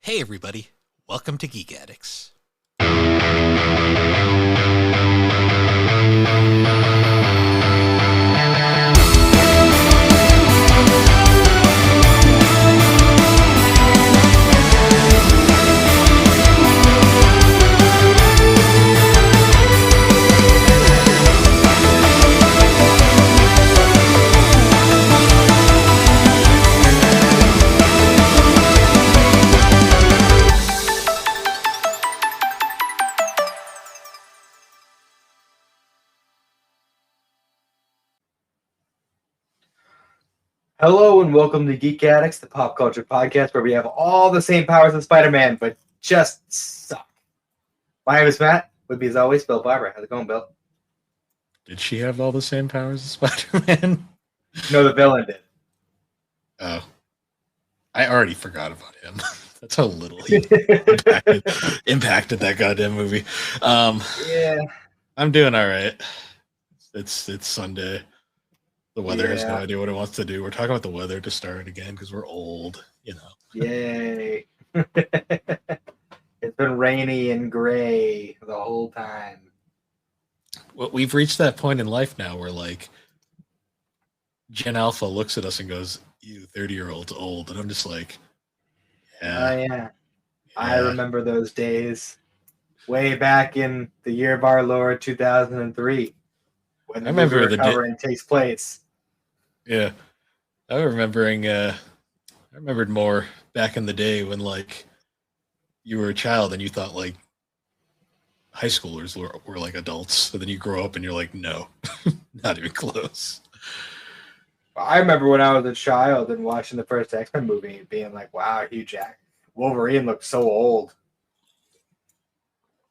Hey everybody, welcome to Geek Addicts. Hello and welcome to Geek Addicts, the pop culture podcast where we have all the same powers as Spider-Man, but just suck. My name is Matt. With me as always, Bill Barber. How's it going, Bill? Did she have all the same powers as Spider-Man? No, the villain did. Oh, I already forgot about him. That's how little he impacted that goddamn movie. Yeah. I'm doing all right. It's Sunday. The weather has no Yeah. idea what it wants to do. We're talking about the weather to start again because we're old, you know. Yay. It's been rainy and gray the whole time. Well, we've reached that point in life now where, like, Gen Alpha looks at us and goes, "You 30-year-old's old," and I'm just like, Oh, yeah. yeah. I remember those days. Way back in the year of our Lord 2003. When the movie we're covering takes place. Yeah, I remembered more back in the day when, like, you were a child and you thought, like, high schoolers were like adults. So then you grow up and you're like, no, not even close. I remember when I was a child and watching the first X-Men movie and being like, wow, Hugh Jack. Wolverine looks so old.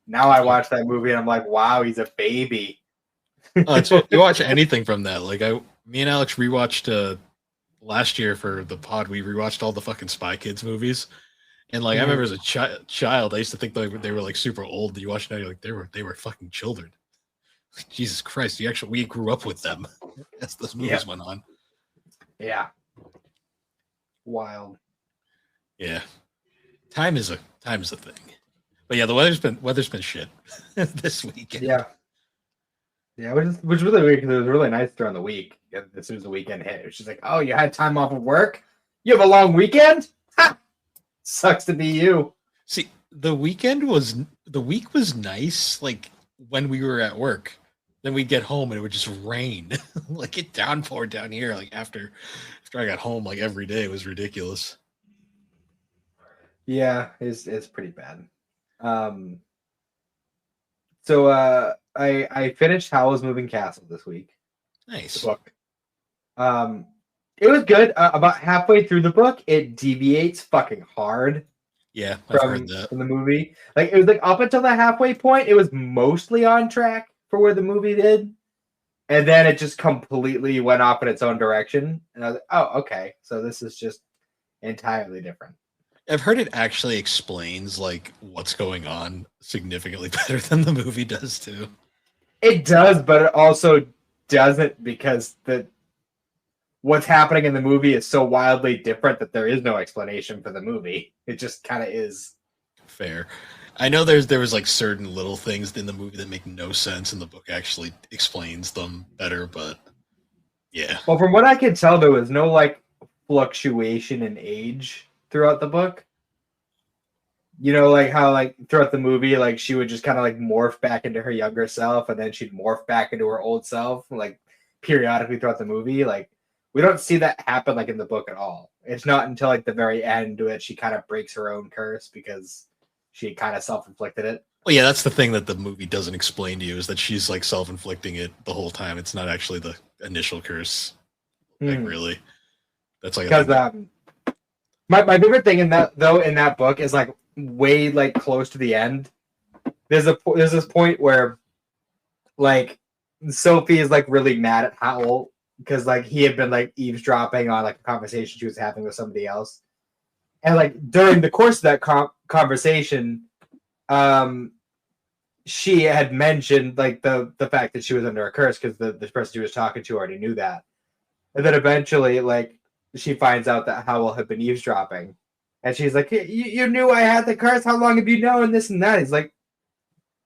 Now I watch that movie and I'm like, wow, he's a baby. You watch anything from that. Like, me and Alex rewatched last year for the pod. We rewatched all the fucking Spy Kids movies, and, like, I remember as a child, I used to think they were like super old. You watch now, you're like, they were fucking children. Like, Jesus Christ, we grew up with them as those movies went on. Yeah, wild. Yeah, time is a thing. But yeah, the weather's been shit this weekend. Yeah, which was really weird because it was really nice during the week. As soon as the weekend hit, it was just like, oh, you had time off of work? You have a long weekend? Ha! Sucks to be you. See, the week was nice, like, when we were at work. Then we'd get home and it would just rain. Like, it downpoured down here, like, after I got home, like, every day. It was ridiculous. Yeah, it's pretty bad. So I finished Howl's Moving Castle this week. Nice. The book. It was good. About halfway through the book, it deviates fucking hard. Yeah, I've heard that. From the movie. Like, it was like up until the halfway point, it was mostly on track for where the movie did. And then it just completely went off in its own direction. And I was like, oh, okay. So this is just entirely different. I've heard it actually explains, like, what's going on significantly better than the movie does too. It does, but it also doesn't, because what's happening in the movie is so wildly different that there is no explanation for the movie. It just kind of is. Fair. I know there was, like, certain little things in the movie that make no sense, and the book actually explains them better, but yeah. Well, from what I could tell, there was no, like, fluctuation in age throughout the book. You know, like how, like, throughout the movie, like, she would just kind of, like, morph back into her younger self, and then she'd morph back into her old self, like, periodically throughout the movie. Like, we don't see that happen, like, in the book at all. It's not until, like, the very end that she kind of breaks her own curse because she kind of self-inflicted it. Well, yeah, that's the thing that the movie doesn't explain to you, is that she's, like, self-inflicting it the whole time. It's not actually the initial curse. Like, really. That's like, because my favorite thing in that book is, like, way, like, close to the end. There's this point where, like, Sophie is, like, really mad at Howl because, like, he had been, like, eavesdropping on, like, a conversation she was having with somebody else. And, like, during the course of that conversation, she had mentioned, like, the fact that she was under a curse because the person she was talking to already knew that. And then eventually, like, she finds out that Howl had been eavesdropping. And she's like, you knew I had the curse. How long have you known this and that? He's like,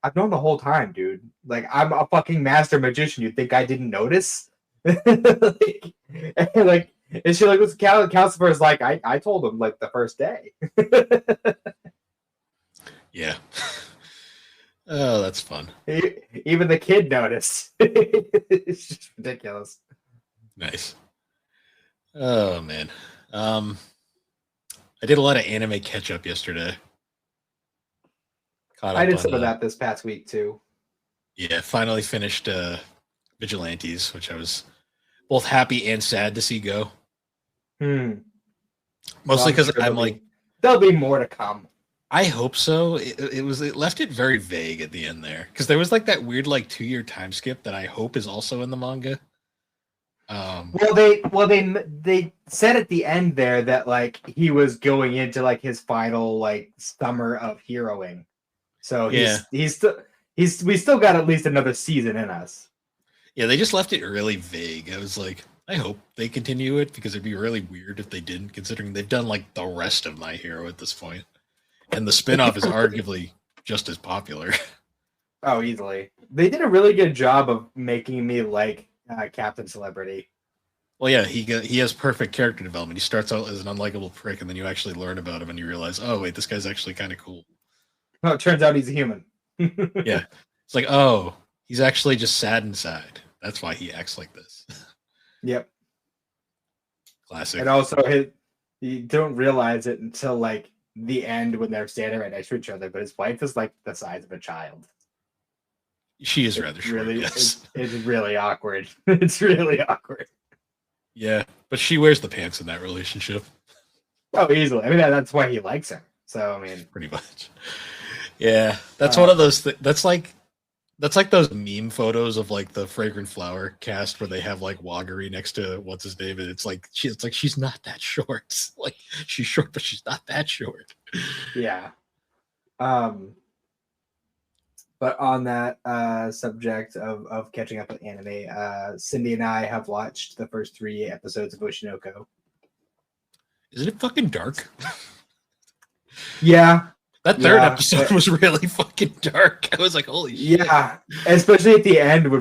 I've known the whole time, dude. Like, I'm a fucking master magician. You think I didn't notice? like, and she like, was Calcifer is like, I told him like the first day. Yeah. Oh, that's fun. Even the kid noticed. It's just ridiculous. Nice. Oh man. I did a lot of anime catch up yesterday. I did some of that this past week too. Yeah, finally finished Vigilantes, which I was both happy and sad to see go. Mostly because I'm like, there'll be more to come. I hope so. It left it very vague at the end there because there was like that weird like 2-year time skip that I hope is also in the manga. They said at the end there that like he was going into like his final like summer of heroing, so we still got at least another season in us. Yeah, they just left it really vague. I was like, I hope they continue it because it'd be really weird if they didn't, considering they've done like the rest of My Hero at this point. And the spinoff is arguably just as popular. Oh, easily. They did a really good job of making me like Captain Celebrity. Well, yeah, he has perfect character development. He starts out as an unlikable prick, and then you actually learn about him, and you realize, oh wait, this guy's actually kind of cool. Well, it turns out he's a human. Yeah, it's like, oh, he's actually just sad inside. That's why he acts like this. Yep. Classic. And also, you don't realize it until like the end when they're standing right next to each other, but his wife is like the size of a child. She is rather short, really, yes. It's really awkward. It's really awkward. Yeah, but she wears the pants in that relationship. Oh, easily. I mean, that's why he likes her. So, I mean, pretty much. Yeah, that's one of those. That's like those meme photos of like the Fragrant Flower cast where they have like Waggery next to what's his name, and it's like she's not that short. Like she's short, but she's not that short. Yeah. But on that subject of catching up with anime, Cindy and I have watched the first 3 episodes of Oshinoko. Isn't it fucking dark? Yeah. That third episode was really fucking dark. I was like, holy shit. Yeah. Especially at the end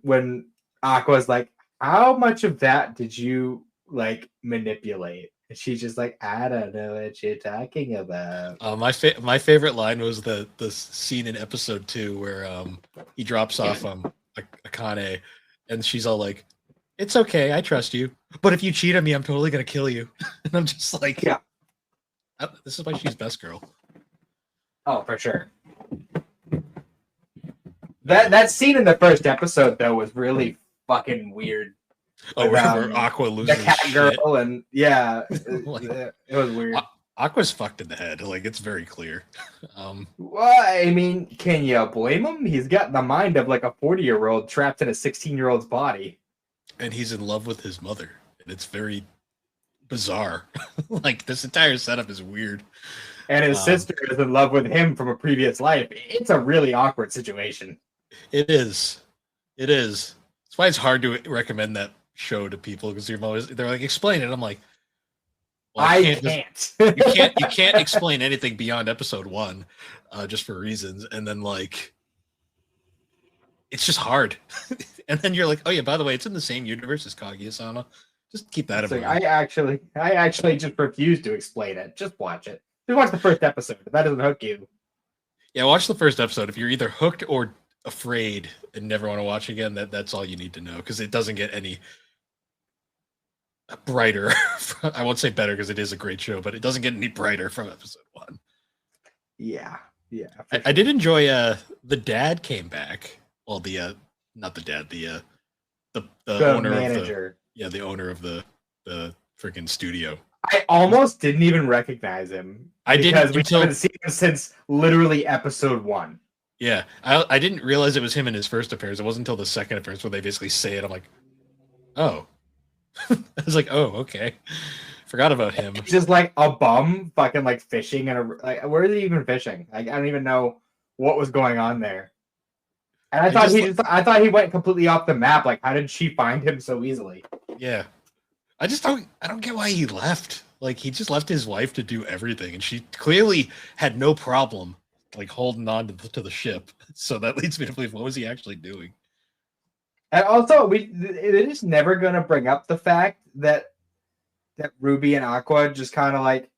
when Aqua's like, how much of that did you like manipulate? And she's just like, I don't know what you're talking about. My favorite line was the scene in episode 2 where he drops off Akane, and she's all like, "It's okay, I trust you, but if you cheat on me, I'm totally gonna kill you." And I'm just like, yeah, this is why she's best girl. Oh, for sure. That scene in the first episode though was really fucking weird. Oh, where Aqua loses the cat shit. girl, and yeah, like, it was weird. Aqua's fucked in the head. Like, it's very clear. Well, I mean, can you blame him? He's got the mind of like a 40-year-old trapped in a 16-year-old's body, and he's in love with his mother, and it's very bizarre. Like, this entire setup is weird. And his sister is in love with him from a previous life. It's a really awkward situation. It is. That's why it's hard to recommend that show to people, because they're like, explain it. I'm like, well, I can't. You can't explain anything beyond episode 1, just for reasons. And then like, it's just hard. And then you're like, oh yeah, by the way, it's in the same universe as Kaguya-sama. Just keep that in mind. I actually just refuse to explain it. Just watch it. Just watch the first episode. If that doesn't hook you. Yeah, watch the first episode. If you're either hooked or afraid and never want to watch again, that's all you need to know, because it doesn't get any brighter. I won't say better, because it is a great show, but it doesn't get any brighter from episode 1. Yeah. I did enjoy the dad came back. Well, not the dad, the owner manager. The owner of the freaking studio. I almost didn't even recognize him. Because we haven't seen him since literally episode 1. Yeah, I didn't realize it was him in his first appearance. It wasn't until the second appearance where they basically say it. I'm like, oh. I was like, oh, okay. Forgot about him. He's just like a bum, fucking like fishing, and where is he even fishing? I don't even know what was going on there. And I thought he went completely off the map. Like, how did she find him so easily? Yeah, I don't get why he left. Like he just left his wife to do everything, and she clearly had no problem like holding on to the ship. So that leads me to believe, what was he actually doing? And also, they're just never gonna bring up the fact that Ruby and Aqua just kind of like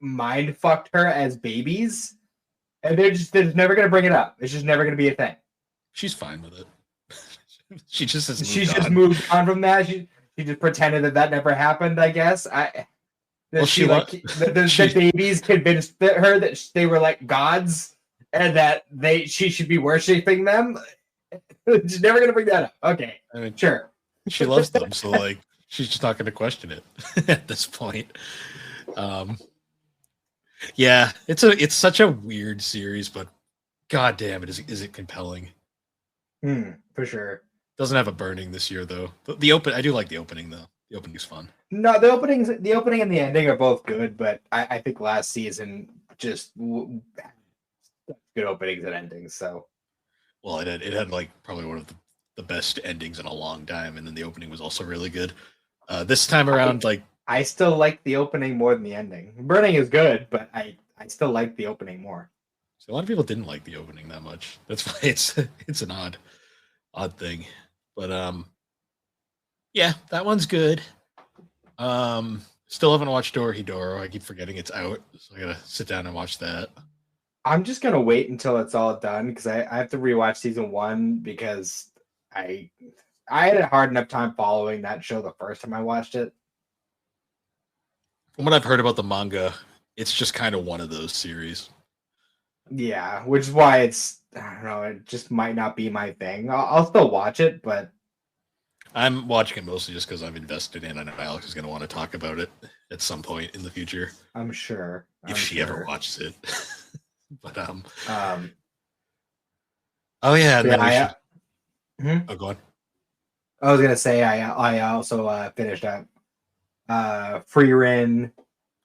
mind fucked her as babies, and they're just never gonna bring it up. It's just never gonna be a thing. She's fine with it. She just has moved She's just on. moved on from that. She just pretended that never happened. I guess Well, she like the babies convinced her that they were like gods and that she should be worshiping them. She's never gonna bring that up. Okay, I mean, sure. she loves them, so like she's just not going to question it at this point. Yeah, it's such a weird series, but god damn it, is it compelling? For sure. Doesn't have a burning this year though. The open, I do like the opening though. The opening's fun. No, the opening and the ending are both good, but I think last season just good openings and endings. So, well, it had like probably one of the best endings in a long time, and then the opening was also really good. This time around, like I still like the opening more than the ending. Burning is good, but I still like the opening more. so a lot of people didn't like the opening that much. That's why it's an odd thing. But yeah, that one's good. Still haven't watched Dorohedoro. I keep forgetting it's out, so I gotta sit down and watch that. I'm just gonna wait until it's all done because I have to rewatch season 1 because I had a hard enough time following that show the first time I watched it. From what I've heard about the manga, it's just kind of one of those series. Yeah, which is why I don't know, it just might not be my thing. I'll still watch it, but I'm watching it mostly just because I'm invested in it, and Alex is going to want to talk about it at some point in the future. I'm sure. If she ever watches it. But oh yeah, and then oh, go on. I was gonna say I also finished up Frieren.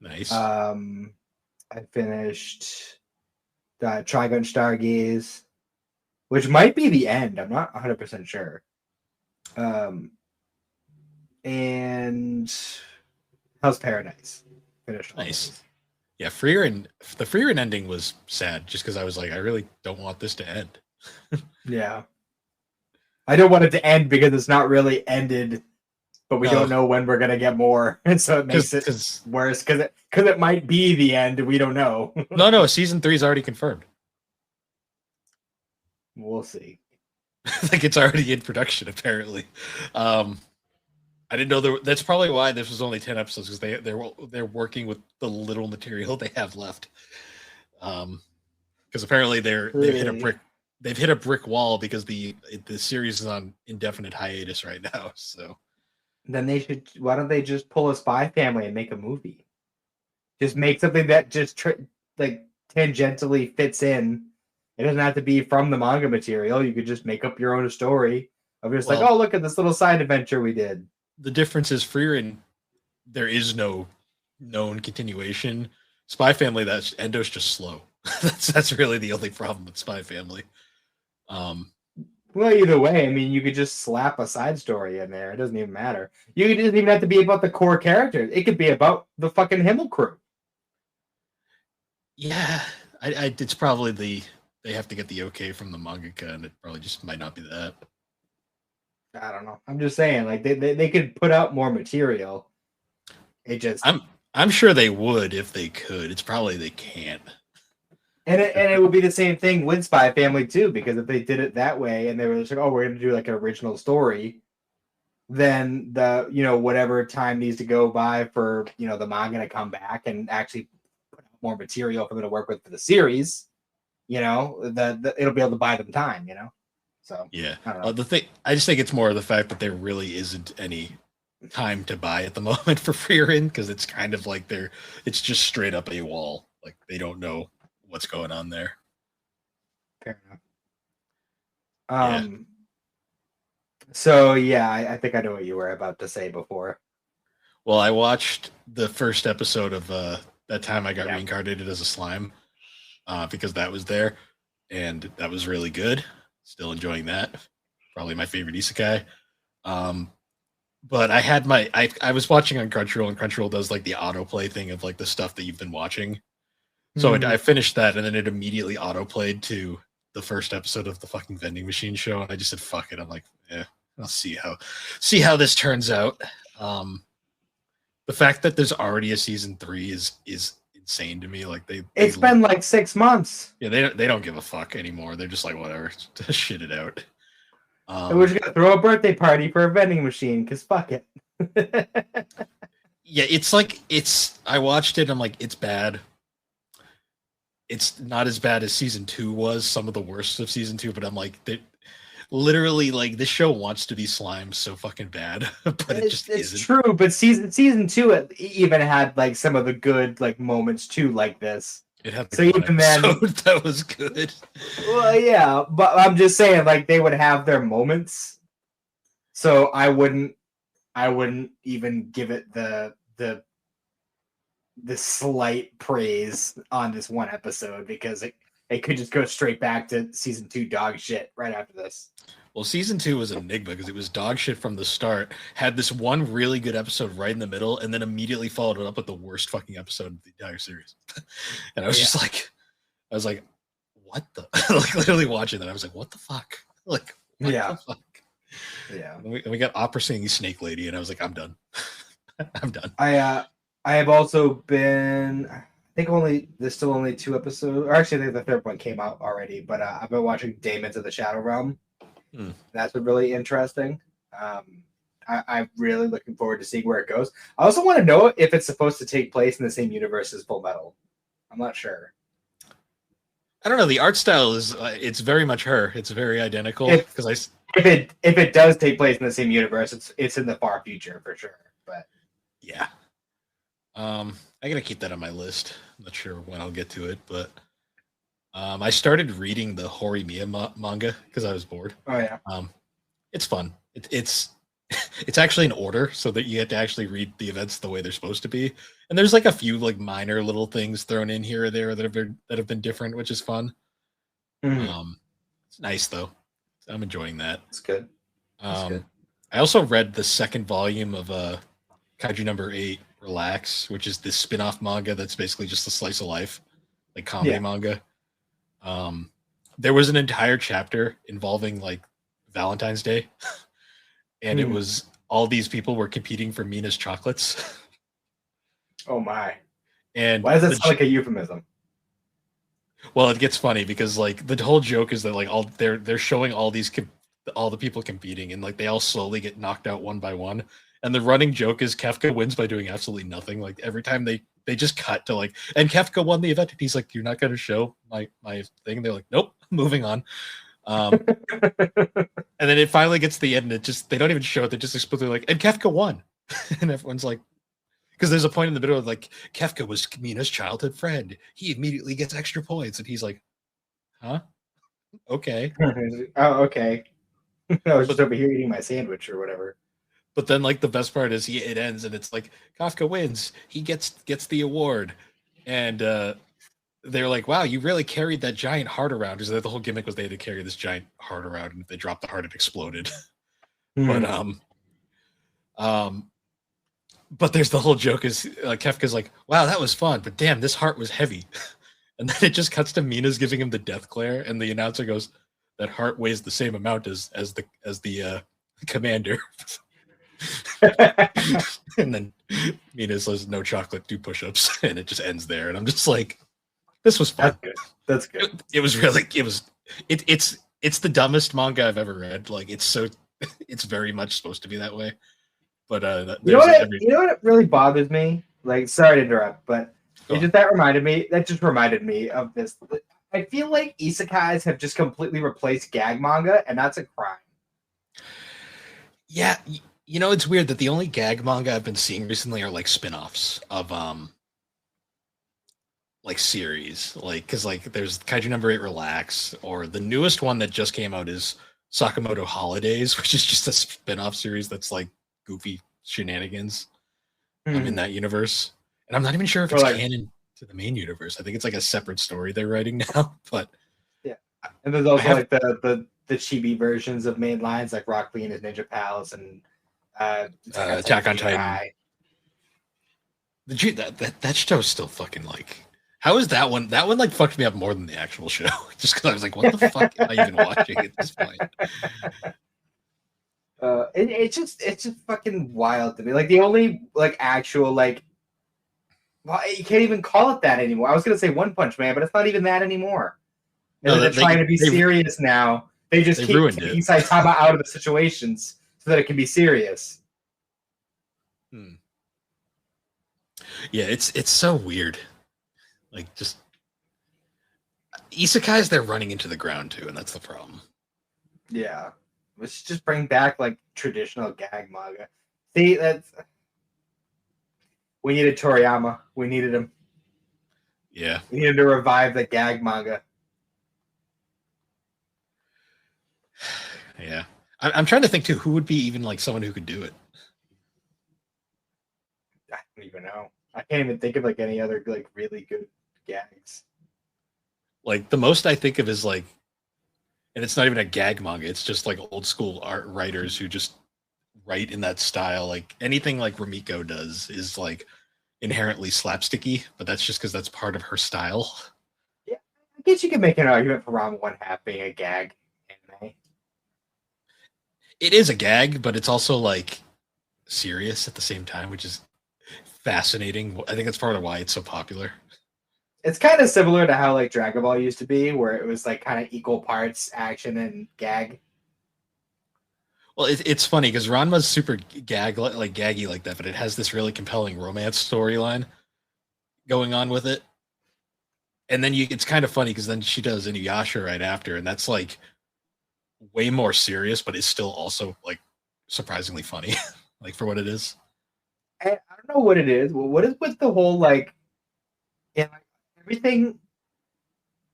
Nice. I finished Trigun Stargaze, which might be the end. I'm not 100% sure. And Hell's Paradise. Finished. Nice. Yeah, Frieren. The Frieren ending was sad, just because I was like, I really don't want this to end. Yeah. I don't want it to end because it's not really ended, but we don't know when we're gonna get more, and so it makes it worse because it might be the end. We don't know. No, season 3 is already confirmed. We'll see. Like it's already in production, apparently. I didn't know that's probably why this was only 10 episodes, because they're working with the little material they have left. Because apparently they've hit a brick wall because the series is on indefinite hiatus right now. So then why don't they just pull a Spy Family and make a movie? Just make something that just like tangentially fits in. It doesn't have to be from the manga material. You could just make up your own story of just like, oh, look at this little side adventure we did. The difference is Frieren, there is no known continuation. Spy Family, that's Endo's just slow. that's really the only problem with Spy Family. Well, either way, I mean, you could just slap a side story in there. It doesn't even matter. It doesn't even have to be about the core characters. It could be about the fucking Himmel crew. Yeah, it's probably they have to get the okay from the mangaka, and it probably just might not be that. I don't know. I'm just saying, like they could put out more material. It just I'm sure they would if they could. It's probably they can't. And it would be the same thing with Spy Family too, because if they did it that way and they were just like, oh, we're gonna do like an original story, then whatever time needs to go by for the manga to come back and actually put out more material for them to work with for the series, it'll be able to buy them time, So yeah, I don't know. I just think it's more of the fact that there really isn't any time to buy at the moment for Frieren, because it's kind of like it's just straight up a wall. Like they don't know what's going on there. Fair enough. So yeah, I think I know what you were about to say before. Well, I watched the first episode of that time I got reincarnated as a slime, because that was there, and that was really good. Still enjoying that. Probably my favorite isekai. But I had my I was watching on Crunchyroll, and Crunchyroll does like the autoplay thing of like the stuff that you've been watching. So I finished that, and then it immediately autoplayed to the first episode of the fucking vending machine show, and I just said, "Fuck it." I'm like, "Yeah, I'll see how this turns out." The fact that there's already a season 3 is insane to me. Like It's been like 6 months. yeah, they don't give a fuck anymore. They're just like, whatever, just shit it out. And we're just gonna throw a birthday party for a vending machine because fuck it. Yeah, it's like I watched it. I'm like, it's bad. It's not as bad as season 2 was. Some of the worst of season 2, but I'm like, literally, like this show wants to be slime so fucking bad, but it just it's isn't. true. But season 2 it even had like some of the good like moments too, like this. It had so even then that was good. Well, yeah, but I'm just saying, like they would have their moments. So I wouldn't even give it the slight praise on this one episode because it could just go straight back to season 2 dog shit right after this. Well, season 2 was an enigma because it was dog shit from the start. Had this one really good episode right in the middle, and then immediately followed it up with the worst fucking episode of the entire series. And I was just like, what the? Like literally watching that, I was like, what the fuck? Like, what the fuck? Yeah. And we got opera singing Snake Lady, and I was like, I'm done. I'm done. I have also been. I think there's still only 2 episodes, or actually, I think the third one came out already. But I've been watching Demons of the Shadow Realm. That's been really interesting. I'm really looking forward to seeing where it goes. I also want to know if it's supposed to take place in the same universe as Full Metal. I'm not sure. I don't know. The art style is it's very much her. It's very identical. Because if it does take place in the same universe, it's in the far future for sure. But yeah, I gotta keep that on my list. I'm not sure when I'll get to it, but I started reading the Horimiya manga because I was bored. Oh yeah, it's fun. It's actually in order so that you have to actually read the events the way they're supposed to be. And there's like a few like minor little things thrown in here or there that have been different, which is fun. It's nice though. I'm enjoying that. It's good. I also read the second volume of Kaiju number 8, Relax, which is this spin-off manga that's basically just a slice of life, like comedy manga. There was an entire chapter involving like Valentine's Day, and it was all these people were competing for Mina's chocolates. Oh my! And why does that sound like a euphemism? Well, it gets funny because like the whole joke is that like they're showing all the people competing, and like they all slowly get knocked out one by one. And the running joke is Kefka wins by doing absolutely nothing. Like every time they just cut to like, and Kefka won the event, and he's like, "You're not going to show my thing." They're like, "Nope, moving on." And then it finally gets to the end, and they don't even show it. They just explicitly like, and Kefka won, and everyone's like, because there's a point in the middle of like, Kefka was Mina's childhood friend. He immediately gets extra points, and he's like, "Huh? Okay." Oh, okay. I was just over here eating my sandwich or whatever. But then, like, the best part is it ends, and it's like Kafka wins. He gets the award, and they're like, "Wow, you really carried that giant heart around." Because the whole gimmick was they had to carry this giant heart around, and if they dropped the heart, it exploded. But there's the whole joke is Kefka's like, "Wow, that was fun, but damn, this heart was heavy." And then it just cuts to Mina's giving him the death glare, and the announcer goes, "That heart weighs the same amount as the commander." And then Mina says, "No chocolate, do push-ups," and it just ends there. And I'm just like, this was fun. That's good. It was really it's the dumbest manga I've ever read. Like it's very much supposed to be that way. But you know what really bothers me? Like, sorry to interrupt, but that just reminded me of this. I feel like isekais have just completely replaced gag manga, and that's a crime. Yeah. You know, it's weird that the only gag manga I've been seeing recently are like spin-offs of like series, like because like there's Kaiju number 8 Relax, or the newest one that just came out is Sakamoto Holidays, which is just a spin-off series that's like goofy shenanigans in that universe. And I'm not even sure if it's canon to the main universe. I think it's like a separate story they're writing now. But yeah, and there's also like the chibi versions of main lines like Rock Lee and his Ninja Pals and Attack on Titan. That show's still fucking like. How is that one? That one like fucked me up more than the actual show. Just because I was like, what the fuck am I even watching at this point? It's just fucking wild to me. Like the only like actual like, well, you can't even call it that anymore. I was gonna say One Punch Man, but it's not even that anymore. No, They're trying to be serious now. They just keep taking Saitama out of the situations so that it can be serious. Yeah, it's so weird. Like just isekais, they're running into the ground too, and that's the problem. Yeah, let's just bring back like traditional gag manga. See, we needed Toriyama. We needed him. Yeah, we needed to revive the gag manga. Yeah, I'm trying to think too. Who would be even like someone who could do it? I don't even know. I can't even think of like any other like really good gags. Like the most I think of is like, and it's not even a gag manga. It's just like old school art writers who just write in that style. Like anything like Rumiko does is like inherently slapsticky, but that's just because that's part of her style. Yeah, I guess you can make an argument for Ram One Half being a gag anime. It is a gag, but it's also like serious at the same time, which is fascinating. I think that's part of why it's so popular. It's kind of similar to how like Dragon Ball used to be, where it was like kind of equal parts action and gag. Well, it's funny because Ranma's super gaggy like that, but it has this really compelling romance storyline going on with it. And then it's kind of funny because then she does Inuyasha right after, and that's like way more serious, but it's still also like surprisingly funny, like for what it is. I don't know what it is. Well, what is with the whole like, and like, everything,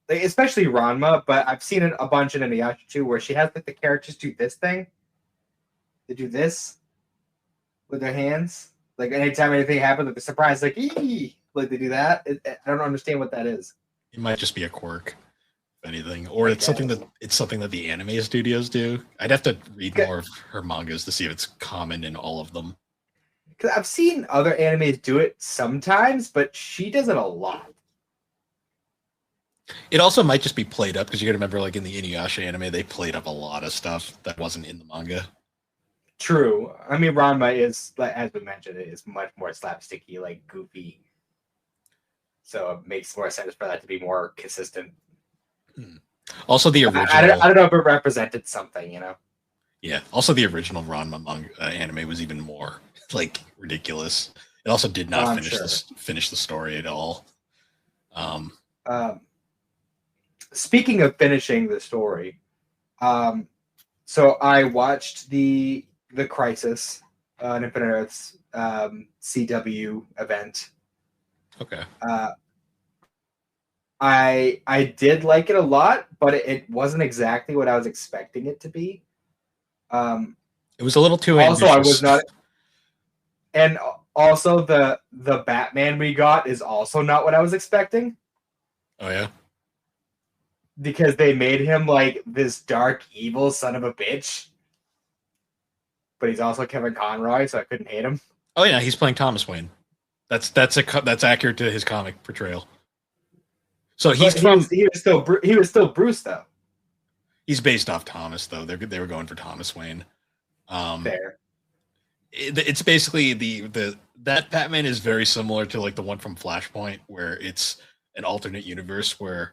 like, especially Ranma, but I've seen it a bunch in Inuyasha too, where she has like the characters do this thing. They do this with their hands. Like anytime anything happens, like the surprise, like ee! Like they do that. I don't understand what that is. It might just be a quirk, if anything, or it's something that the anime studios do. I'd have to read more of her mangas to see if it's common in all of them. Because I've seen other animes do it sometimes, but she does it a lot. It also might just be played up because you got to remember, like in the Inuyasha anime, they played up a lot of stuff that wasn't in the manga. True. I mean, Ranma is, as we mentioned, it is much more slapsticky, like goofy. So it makes more sense for that to be more consistent. Also, the original. I don't know if it represented something, you know. Yeah. Also, the original Ranma manga anime was even more like ridiculous. It also did not finish the story at all. Speaking of finishing the story, so I watched the Crisis on Infinite Earths CW event. Okay. I did like it a lot, but it wasn't exactly what I was expecting it to be. It was a little too ambitious. Also, I was not, and also the Batman we got is also not what I was expecting. Oh yeah. Because they made him like this dark, evil son of a bitch. But he's also Kevin Conroy, so I couldn't hate him. Oh yeah, he's playing Thomas Wayne. That's accurate to his comic portrayal. So he was still Bruce though. He's based off Thomas though. They were going for Thomas Wayne. Fair. It's basically that Batman is very similar to like the one from Flashpoint, where it's an alternate universe where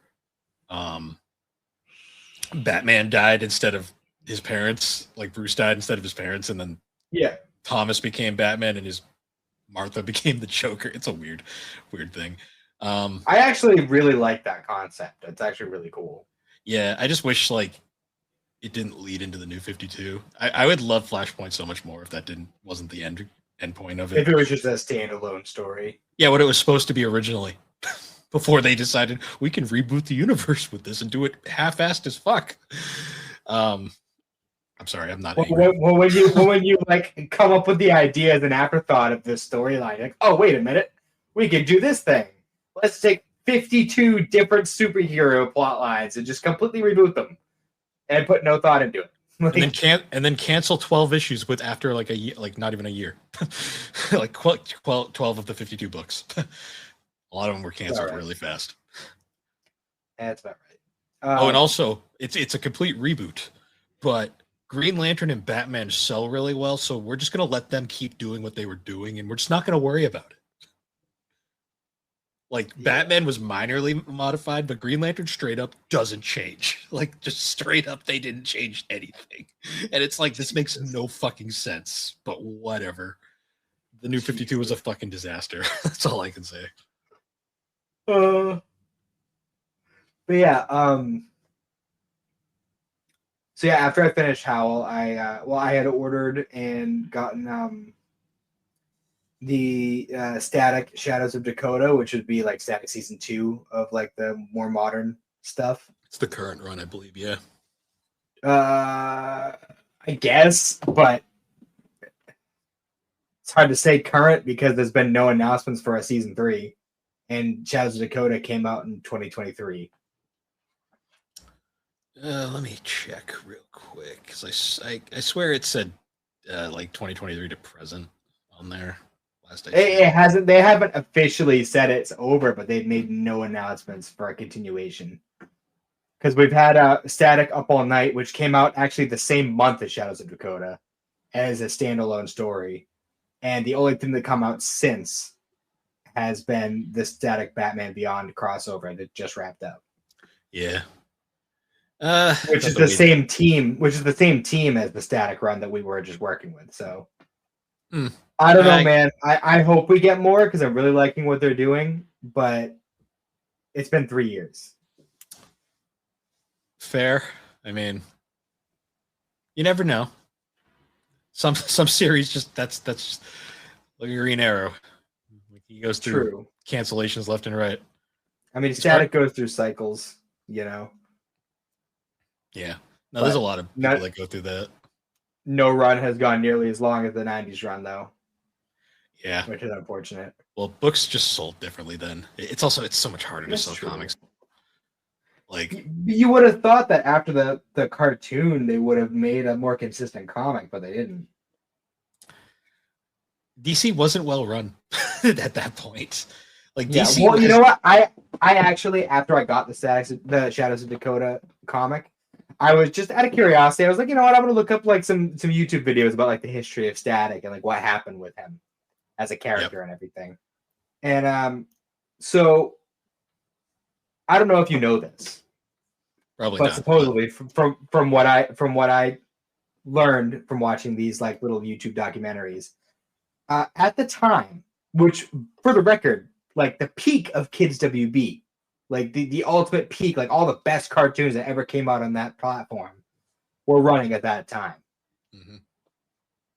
Batman died instead of his parents, like Bruce died instead of his parents, and then Thomas became Batman and his Martha became the Joker. It's a weird thing. I actually really like that concept. It's actually really cool. Yeah, I just wish like it didn't lead into the New 52. I would love Flashpoint so much more if that wasn't the end point of it. If it was just a standalone story. Yeah, what it was supposed to be originally. Before they decided we can reboot the universe with this and do it half-assed as fuck. I'm sorry, I'm not angry. When you like come up with the idea as an afterthought of this storyline, like, oh wait a minute, we could do this thing. Let's take 52 different superhero plot lines and just completely reboot them and put no thought into it. Like, and then cancel 12 issues with after like a year, like not even a year, like 12 of the 52 books. A lot of them were canceled right. really fast. That's about right. Oh, and also it's a complete reboot, but Green Lantern and Batman sell really well, so we're just gonna let them keep doing what they were doing, and we're just not gonna worry about it. Like Batman was minorly modified, but Green Lantern straight up doesn't change. Like just straight up, they didn't change anything, and it's like this makes no fucking sense. But whatever. The New 52 was a fucking disaster. That's all I can say. But yeah, so yeah, after I finished Howl, I had ordered and gotten the Static Shadows of Dakota, which would be like Static Season 2 of like the more modern stuff. It's the current run, I believe. Yeah. I guess, but it's hard to say current because there's been no announcements for a Season 3, and Shadows of Dakota came out in 2023. Let me check real quick because I swear it said like 2023 to present on there. It hasn't. They haven't officially said it's over, but they've made no announcements for a continuation. Because we've had Static Up All Night, which came out actually the same month as Shadows of Dakota, as a standalone story, and the only thing that come out since has been the Static Batman Beyond crossover that just wrapped up. Yeah. Which is the same team. Which is the same team as the Static run that we were just working with. So. I don't know, man. I hope we get more because I'm really liking what they're doing, but it's been 3 years. Fair. I mean, you never know. Some series just that's just like Green Arrow. He goes through cancellations left and right. I mean, Static goes through cycles, you know. Yeah. No, there's a lot of people that go through that. No run has gone nearly as long as the 90s run, though. Yeah. Which is unfortunate. Well, books just sold differently then. It's so much harder to sell comics. Like you would have thought that after the cartoon they would have made a more consistent comic, but they didn't. DC wasn't well run at that point. Like DC. Yeah, well, you know what? I actually, after I got the Shadows of Dakota comic, I was just out of curiosity. I was like, you know what? I'm gonna look up like some YouTube videos about like the history of Static and like what happened with him as a character and everything. And so I don't know if you know this, probably but not, supposedly from what I learned from watching these like little YouTube documentaries, at the time, which for the record, like the peak of Kids WB, like the ultimate peak, like all the best cartoons that ever came out on that platform were running at that time. Mm-hmm.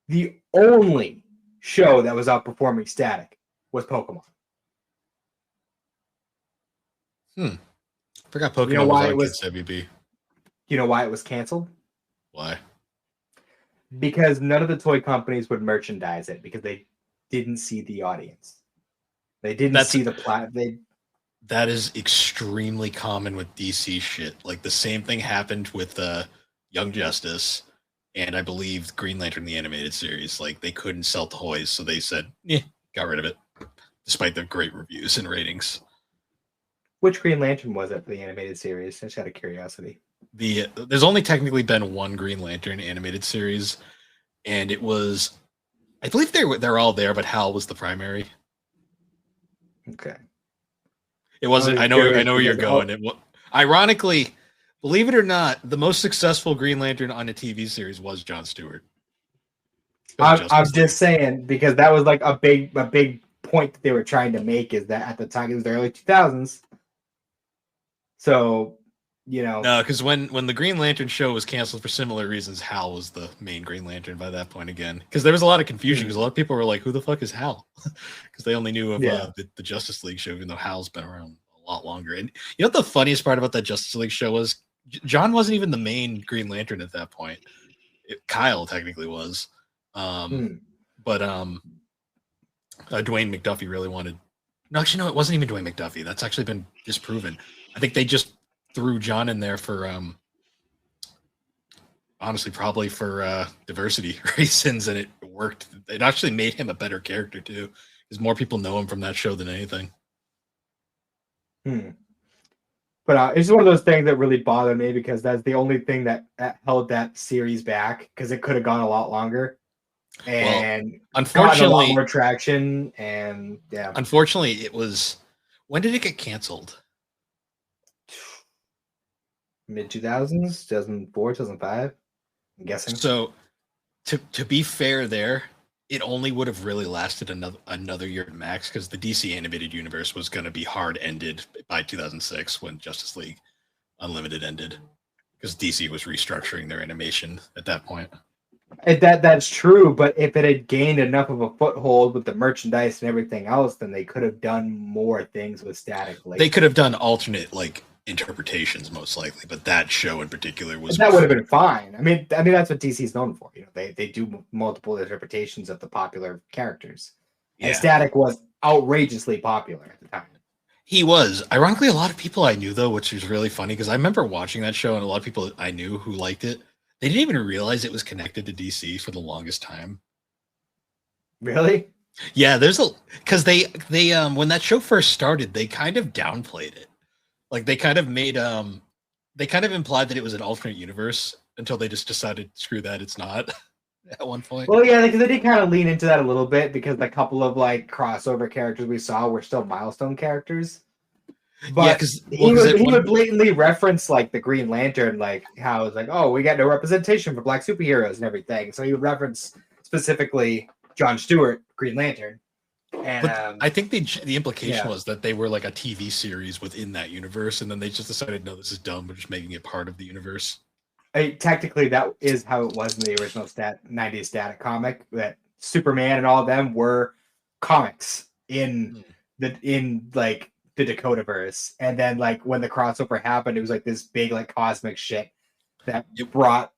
The only show that was outperforming Static was Pokemon. Forgot Pokemon was on Kids WB. You know why it was canceled? Why? Because none of the toy companies would merchandise it because they didn't see the audience. They didn't see the plot. That is extremely common with DC shit. Like the same thing happened with Young Justice and I believe Green Lantern the animated series. Like they couldn't sell toys, so they said, got rid of it, despite the great reviews and ratings. Which Green Lantern was it for the animated series? Just out of curiosity. There's only technically been one Green Lantern animated series, and it was, I believe they're all there, but Hal was the primary. Okay. It wasn't. I know where you're going. Ironically, believe it or not, the most successful Green Lantern on a TV series was Jon Stewart. I'm just saying because that was like a big point that they were trying to make is that at the time it was the early 2000s. So, you know, no, because when the Green Lantern show was canceled for similar reasons, Hal was the main Green Lantern by that point again. Because there was a lot of confusion because a lot of people were like, "Who the fuck is Hal?" Because they only knew of the Justice League show, even though Hal's been around a lot longer. And you know what the funniest part about that Justice League show was? John wasn't even the main Green Lantern at that point. Kyle technically was, but Dwayne McDuffie really wanted. No, actually, no, it wasn't even Dwayne McDuffie. That's actually been disproven. I think they just threw John in there for honestly probably for diversity reasons, and it worked. It actually made him a better character too, because more people know him from that show than anything. Hmm. But it's one of those things that really bothered me because that's the only thing that held that series back because it could have gone a lot longer Well, and gotten a lot unfortunately, more traction. And yeah, unfortunately, it was. When did it get canceled? mid 2000s, 2004, 2005. I'm guessing. So to be fair, there it only would have really lasted another year at max because the DC animated universe was going to be hard ended by 2006 when Justice League Unlimited ended because DC was restructuring their animation at that point. That's true, but if it had gained enough of a foothold with the merchandise and everything else, then they could have done more things with Static. They could have done alternate interpretations most likely, but that show in particular was that would have been fine. I mean that's what DC's known for. They do multiple interpretations of the popular characters. And yeah. Static was outrageously popular at the time. He was. Ironically, a lot of people I knew though, which was really funny because I remember watching that show and a lot of people I knew who liked it, they didn't even realize it was connected to DC for the longest time. Really? Yeah, because they when that show first started, they kind of downplayed it. Like they kind of implied that it was an alternate universe until they just decided, screw that, it's not at one point. Well, yeah, because they did kind of lean into that a little bit because a couple of crossover characters we saw were still milestone characters. But yeah, because he would blatantly reference the Green Lantern, how it's oh, we got no representation for black superheroes and everything. So he would reference specifically John Stewart, Green Lantern. And I think the implication was that they were like a TV series within that universe, and then they just decided, no, this is dumb. We're just making it part of the universe. Technically, that is how it was in the original 90s Static comic. That Superman and all of them were comics in the Dakotaverse, and then when the crossover happened, it was this big cosmic shit that brought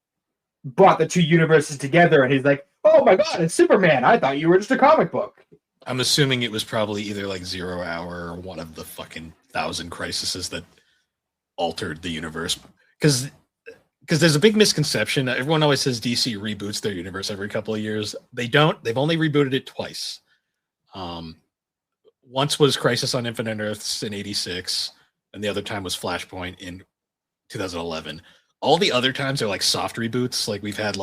the two universes together. And he's like, "Oh my god, it's Superman! I thought you were just a comic book." I'm assuming it was probably either 0 Hour or one of the fucking 1,000 crises that altered the universe. Because there's a big misconception. Everyone always says DC reboots their universe every couple of years. They don't. They've only rebooted it twice. Once was Crisis on Infinite Earths in '86, and the other time was Flashpoint in 2011. All the other times are soft reboots. We've had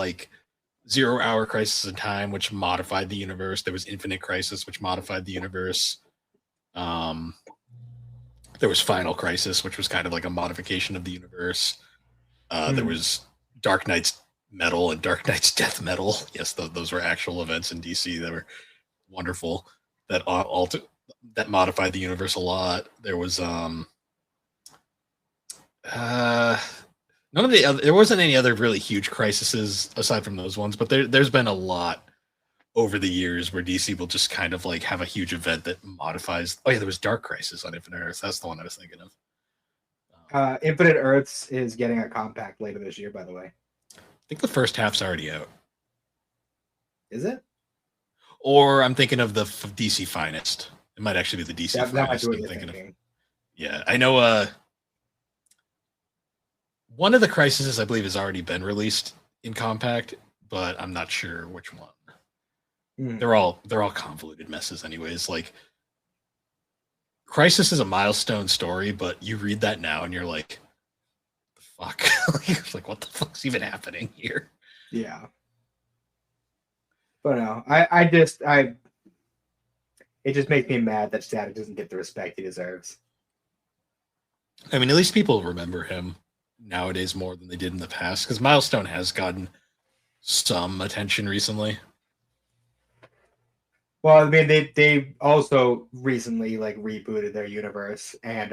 0 Hour Crisis in Time, which modified the universe. There was Infinite Crisis, which modified the universe. There was Final Crisis, which was kind of a modification of the universe. There was Dark Knight's Metal and Dark Knight's Death Metal. Yes, those were actual events in DC that were wonderful. That modified the universe a lot. There was there wasn't any other really huge crises aside from those ones, but there's been a lot over the years where DC will just kind of have a huge event that modifies. Oh yeah, there was Dark Crisis on Infinite Earths. That's the one I was thinking of. Infinite Earths is getting a compact later this year, by the way. I think the first half's already out. Is it? Or I'm thinking of the DC Finest. It might actually be the DC Finest I'm thinking of. Yeah, I know one of the crises, I believe, has already been released in compact, but I'm not sure which one. They're all convoluted messes anyways. Crisis is a milestone story, but you read that now and you're like, fuck. What the fuck's even happening here? Yeah. But no, it just makes me mad that Static doesn't get the respect he deserves. I mean, at least people remember him nowadays more than they did in the past, because Milestone has gotten some attention recently. Well, I mean, they also recently rebooted their universe, and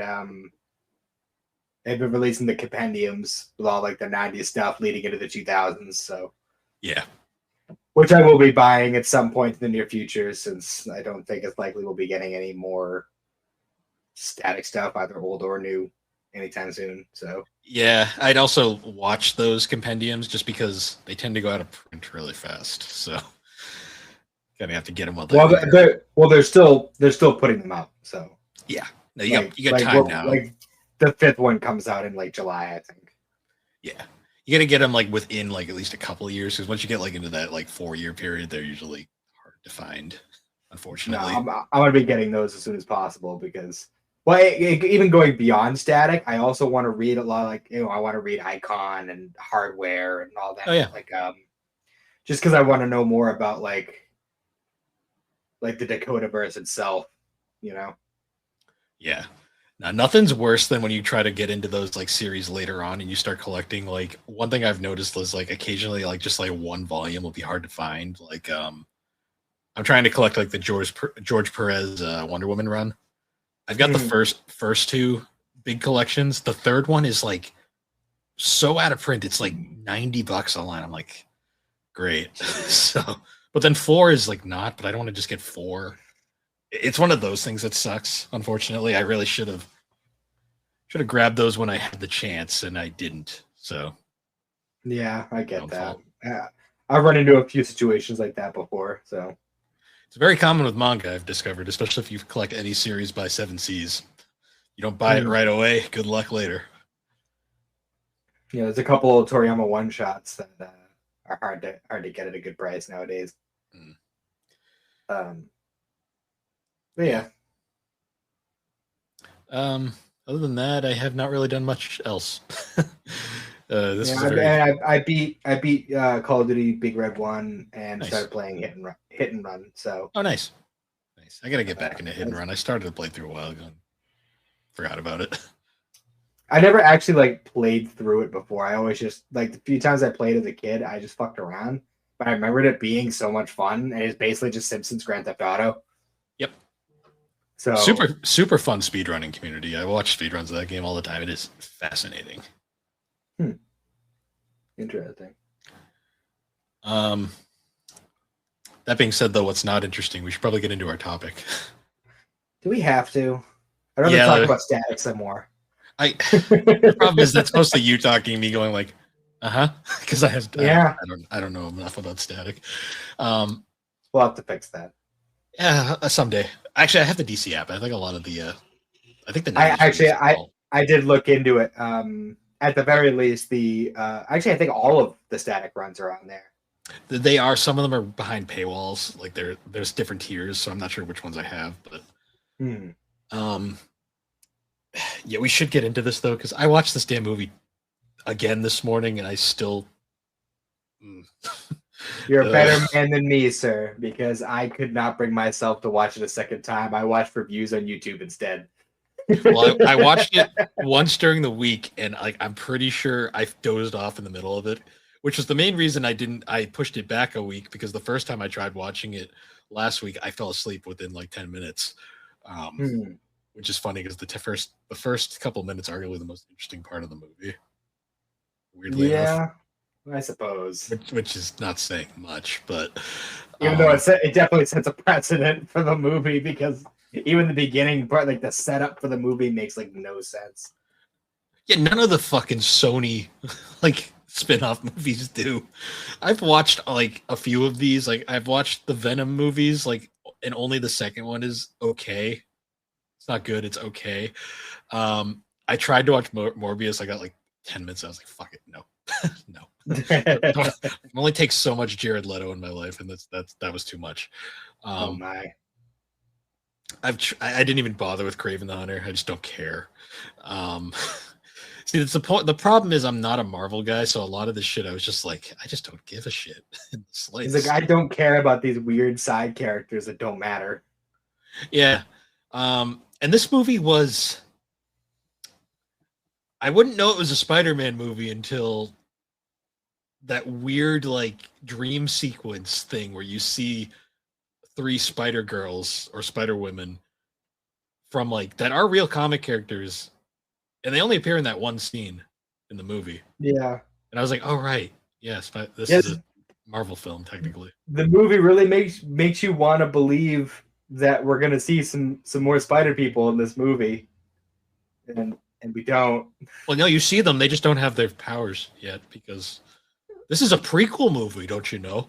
they've been releasing the compendiums with all the 90s stuff leading into the 2000s. So yeah, which I will be buying at some point in the near future, since I don't think it's likely we'll be getting any more Static stuff, either old or new, anytime soon. So yeah, I'd also watch those compendiums just because they tend to go out of print really fast. So gonna have to get them while they're still putting them out. So yeah, no, you got time now. The 5th one comes out in July, I think. Yeah, you got to get them like within like at least a couple of years, because once you get like into that like 4 year period, they're usually hard to find, No, unfortunately. I'm gonna be getting those as soon as possible because, well, even going beyond Static, I also want to read a lot. Like, I want to read Icon and Hardware and all that. Oh yeah, Like, just because I want to know more about like the Dakota verse itself. You know. yeah. Now, nothing's worse than when you try to get into those like series later on and you start collecting. Like one thing I've noticed is like occasionally like just like one volume will be hard to find. Like I'm trying to collect like the George Perez Wonder Woman run. I've got the first two big collections. The third one is like so out of print. It's like $90 online. I'm like, great. So, but then 4 is like not. But I don't want to just get 4. It's one of those things that sucks. Unfortunately, I really should have grabbed those when I had the chance, and I didn't. So, yeah, I get that. I've run into a few situations like that before. So, it's very common with manga. I've discovered, especially if you collect any series by 7 Seas. You don't buy it right away. Good luck later. Yeah, there's a couple of Toriyama one shots that are hard to get at a good price nowadays. But yeah. Other than that, I have not really done much else. I beat Call of Duty Big Red 1 and nice. started playing Hit and Run. So nice. I gotta get back into Hit and Run. I started to play through a while ago. Forgot about it. I never actually like played through it before. I always just like the few times I played as a kid, I just fucked around. But I remembered it being so much fun, and it's basically just Simpsons Grand Theft Auto. Yep. So super fun speedrunning community. I watch speedruns of that game all the time. It is fascinating. Interesting. That being said, though, what's not interesting, we should probably get into our topic. Do we have to? I'd rather talk about Static some more. The problem is that's mostly you talking, me going like, because I don't know enough about Static. We'll have to fix that. Yeah, someday. Actually, I have the DC app. I think a lot of the, I did look into it. At the very least, I think all of the Static runs are on there. They are. Some of them are behind paywalls. Like there's different tiers, so I'm not sure which ones I have. But yeah, we should get into this though, because I watched this damn movie again this morning, and I still. You're a better man than me, sir, because I could not bring myself to watch it a second time. I watched reviews on YouTube instead. Well, I watched it once during the week, and I'm pretty sure I dozed off in the middle of it, which was the main reason I pushed it back a week, because the first time I tried watching it last week, I fell asleep within like 10 minutes, which is funny because the first couple of minutes are really the most interesting part of the movie. Weirdly enough. I suppose. Which is not saying much, but even though it definitely sets a precedent for the movie, because even the beginning part, like the setup for the movie, makes like no sense. Yeah, none of the fucking Sony like spin-off movies do. I've watched like a few of these. Like I've watched the Venom movies, like, and only the second one is okay. It's not good. It's okay. I tried to watch Morbius. I got like 10 minutes. I was like, fuck it, no. No. It only takes so much Jared Leto in my life, and that was too much. Oh my! I didn't even bother with Kraven the Hunter. I just don't care. See, that's the point. The problem is I'm not a Marvel guy, so a lot of this shit I was just like, I just don't give a shit. He's like, I don't care about these weird side characters that don't matter. Yeah, and this movie was. I wouldn't know it was a Spider-Man movie until that weird like dream sequence thing where you see 3 Spider Girls or Spider Women from like that are real comic characters, and they only appear in that one scene in the movie. Yeah, and I was like, oh right, yes, but this is a Marvel film technically. The movie really makes you want to believe that we're gonna see some more Spider people in this movie, and we don't. Well, no, you see them; they just don't have their powers yet because this is a prequel movie, don't you know?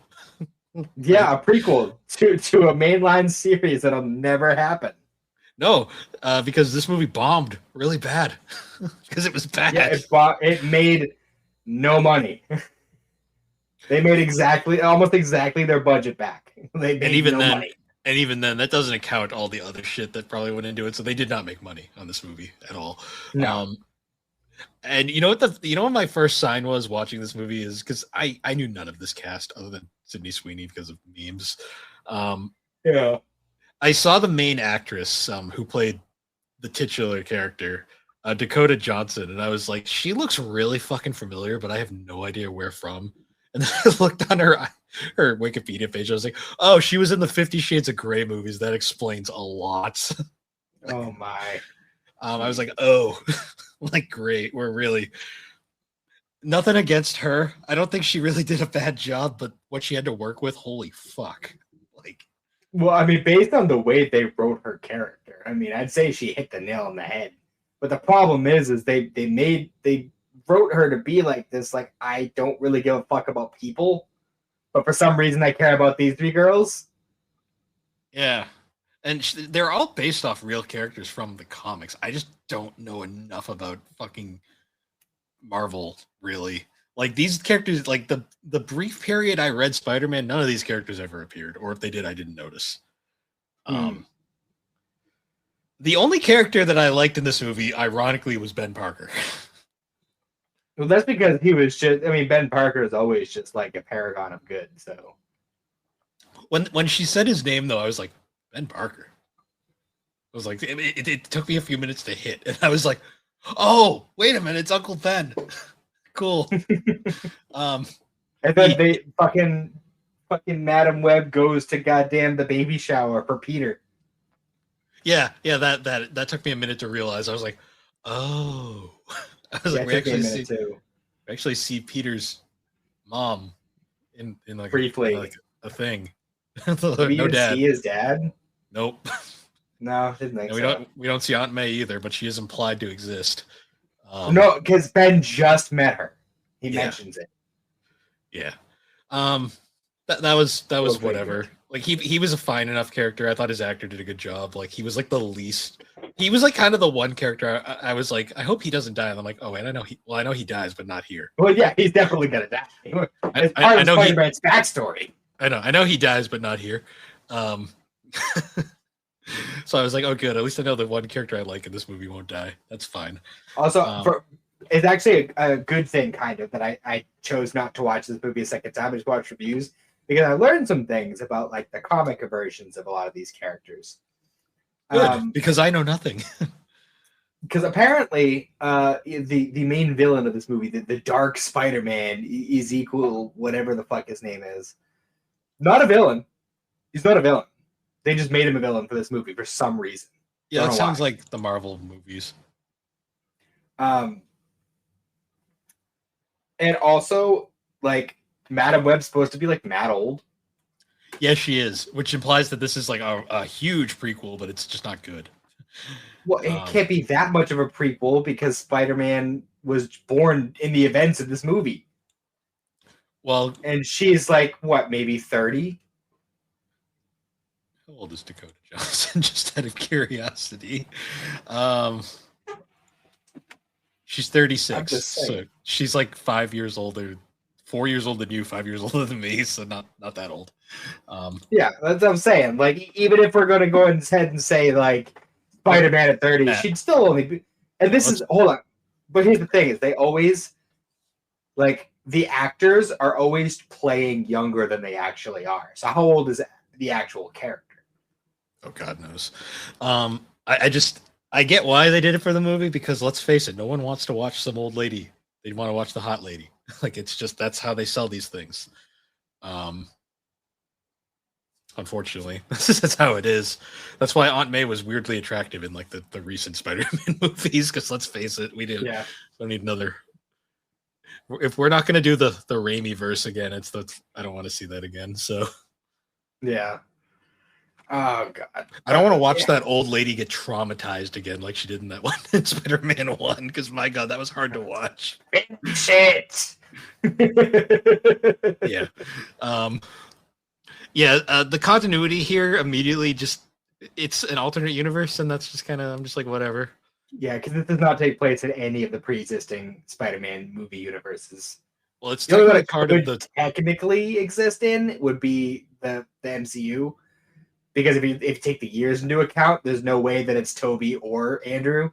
Yeah, a prequel to a mainline series that'll never happen. No, because this movie bombed really bad. Because it was bad. Yeah, it made No money. They made almost exactly their budget back. They And made no money. even then, that doesn't account all the other shit that probably went into it. So they did not make money on this movie at all. No. And you know what my first sign was watching this movie is because I knew none of this cast other than Sydney Sweeney because of memes. Yeah. I saw the main actress who played the titular character, Dakota Johnson, and I was like, she looks really fucking familiar, but I have no idea where from. And then I looked on her Wikipedia page. I was like, oh, she was in the 50 Shades of Grey movies. That explains a lot. Oh my. I was like, oh, like great. We're really nothing against her. I don't think she really did a bad job, but what she had to work with, holy fuck. Like, Well, I mean, based on the way they wrote her character, I mean, I'd say she hit the nail on the head. But the problem is they wrote her to be like this, like, I don't really give a fuck about people, but for some reason I care about these three girls. yeah. And they're all based off real characters from the comics. I just don't know enough about fucking Marvel, really. Like these characters, like the brief period I read Spider-Man, none of these characters ever appeared, or if they did, I didn't notice. The only character that I liked in this movie, ironically, was Ben Parker. Well, that's because he was just. I mean, Ben Parker is always just like a paragon of good. So When she said his name, though, I was like, Ben Parker. I was like, it took me a few minutes to hit, and I was like, oh, wait a minute, it's Uncle Ben. Cool. And then they fucking Madam Web goes to goddamn the baby shower for Peter. Yeah, that took me a minute to realize. I was like, oh. I was like, we actually see Peter's mom in like briefly like a thing. No dad. See his dad? Nope. No, didn't think so. We don't see Aunt May either, but she is implied to exist. No, because Ben just met her. He mentions it. Yeah. That was whatever. Like he was a fine enough character. I thought his actor did a good job. Like he was like the least. He was like kind of the one character I was like, I hope he doesn't die. And I'm like, oh, and I know he dies, but not here. Well, yeah, he's definitely gonna die. It's part of Spider-Man's backstory. I know he dies, but not here. So I was like, oh, good. At least I know the one character I like in this movie won't die. That's fine. Also, it's actually a good thing, kind of, that I chose not to watch this movie a second time. I just watched reviews because I learned some things about like the comic versions of a lot of these characters. Good, because I know nothing. Because apparently, the main villain of this movie, the Dark Spider-Man, Ezekiel, whatever the fuck his name is, not a villain. He's not a villain. They just made him a villain for this movie for some reason. Yeah, that sounds like the Marvel movies. And also, like, Madam Web's supposed to be like mad old. Yes, she is, which implies that this is like a huge prequel, but it's just not good. Well, it can't be that much of a prequel because Spider-Man was born in the events of this movie. Well, and she's like, what, maybe 30? How old is Dakota Johnson? Just out of curiosity. She's 36. So she's like 5 years older, 4 years older than you, 5 years older than me. So not that old. Yeah, that's what I'm saying. Like, even if we're going to go ahead and say like Spider-Man at 30, she'd still only be. And this is hold on. But here's the thing: is they always like the actors are always playing younger than they actually are. So how old is the actual character? Oh, God knows. I get why they did it for the movie because let's face it, no one wants to watch some old lady. They want to watch the hot lady. Like it's just that's how they sell these things. Unfortunately, that's how it is. That's why Aunt May was weirdly attractive in like the recent Spider-Man movies. Because let's face it, we don't need another. If we're not going to do the Raimi verse again, I don't want to see that again. So yeah. Oh God! I don't want to watch that old lady get traumatized again, like she did in that one in Spider-Man 1. Because my God, that was hard to watch. Shit. Yeah. The continuity here immediately it's an alternate universe, and that's just kind of I'm just like whatever. Yeah, because it does not take place in any of the pre-existing Spider-Man movie universes. Well, it's The only one technically that part of could the. technically exist in would be the MCU. Because if you take the years into account, there's no way that it's Toby or Andrew.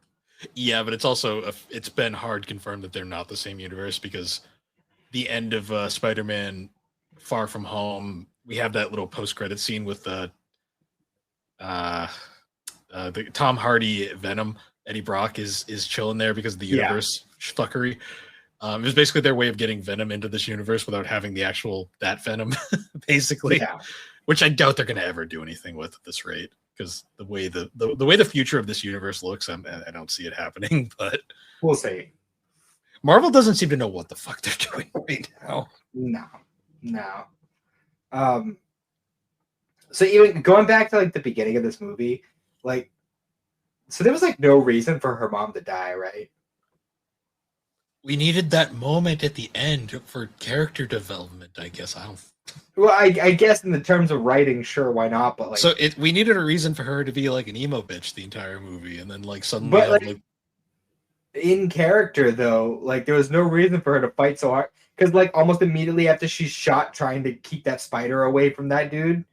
Yeah, but it's also it's been hard confirmed that they're not the same universe because the end of Spider-Man Far From Home, we have that little post-credit scene with uh, the Tom Hardy Venom. Eddie Brock is chilling there because of the Yeah, universe fuckery. It was basically their way of getting Venom into this universe without having the actual that Venom, basically. yeah, Which I doubt they're going to ever do anything with at this rate because the way the way the future of this universe looks, I don't see it happening. But we'll see. Marvel doesn't seem to know what the fuck they're doing right now. No, no. Um, so even going back to like the beginning of this movie, like, so there was like no reason for her mom to die, right? We needed that moment at the end for character development. I guess I don't. Well, I guess in the terms of writing, sure, why not? But like, So we needed a reason for her to be like an emo bitch the entire movie, and then like suddenly but have like in character though, like there was no reason for her to fight so hard because like almost immediately after she's shot trying to keep that spider away from that dude,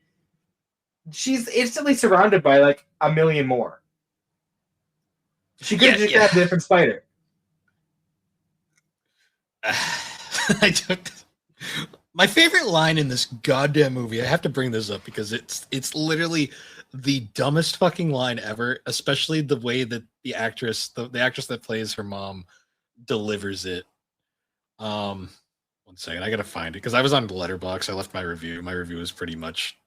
she's instantly surrounded by like a million more. She could have just had a different spider. I took my favorite line in this goddamn movie. I have to bring this up because it's literally the dumbest fucking line ever, especially the way that the actress that plays her mom delivers it. One second, I gotta find it because I was on Letterboxd. I left my review. My review is pretty much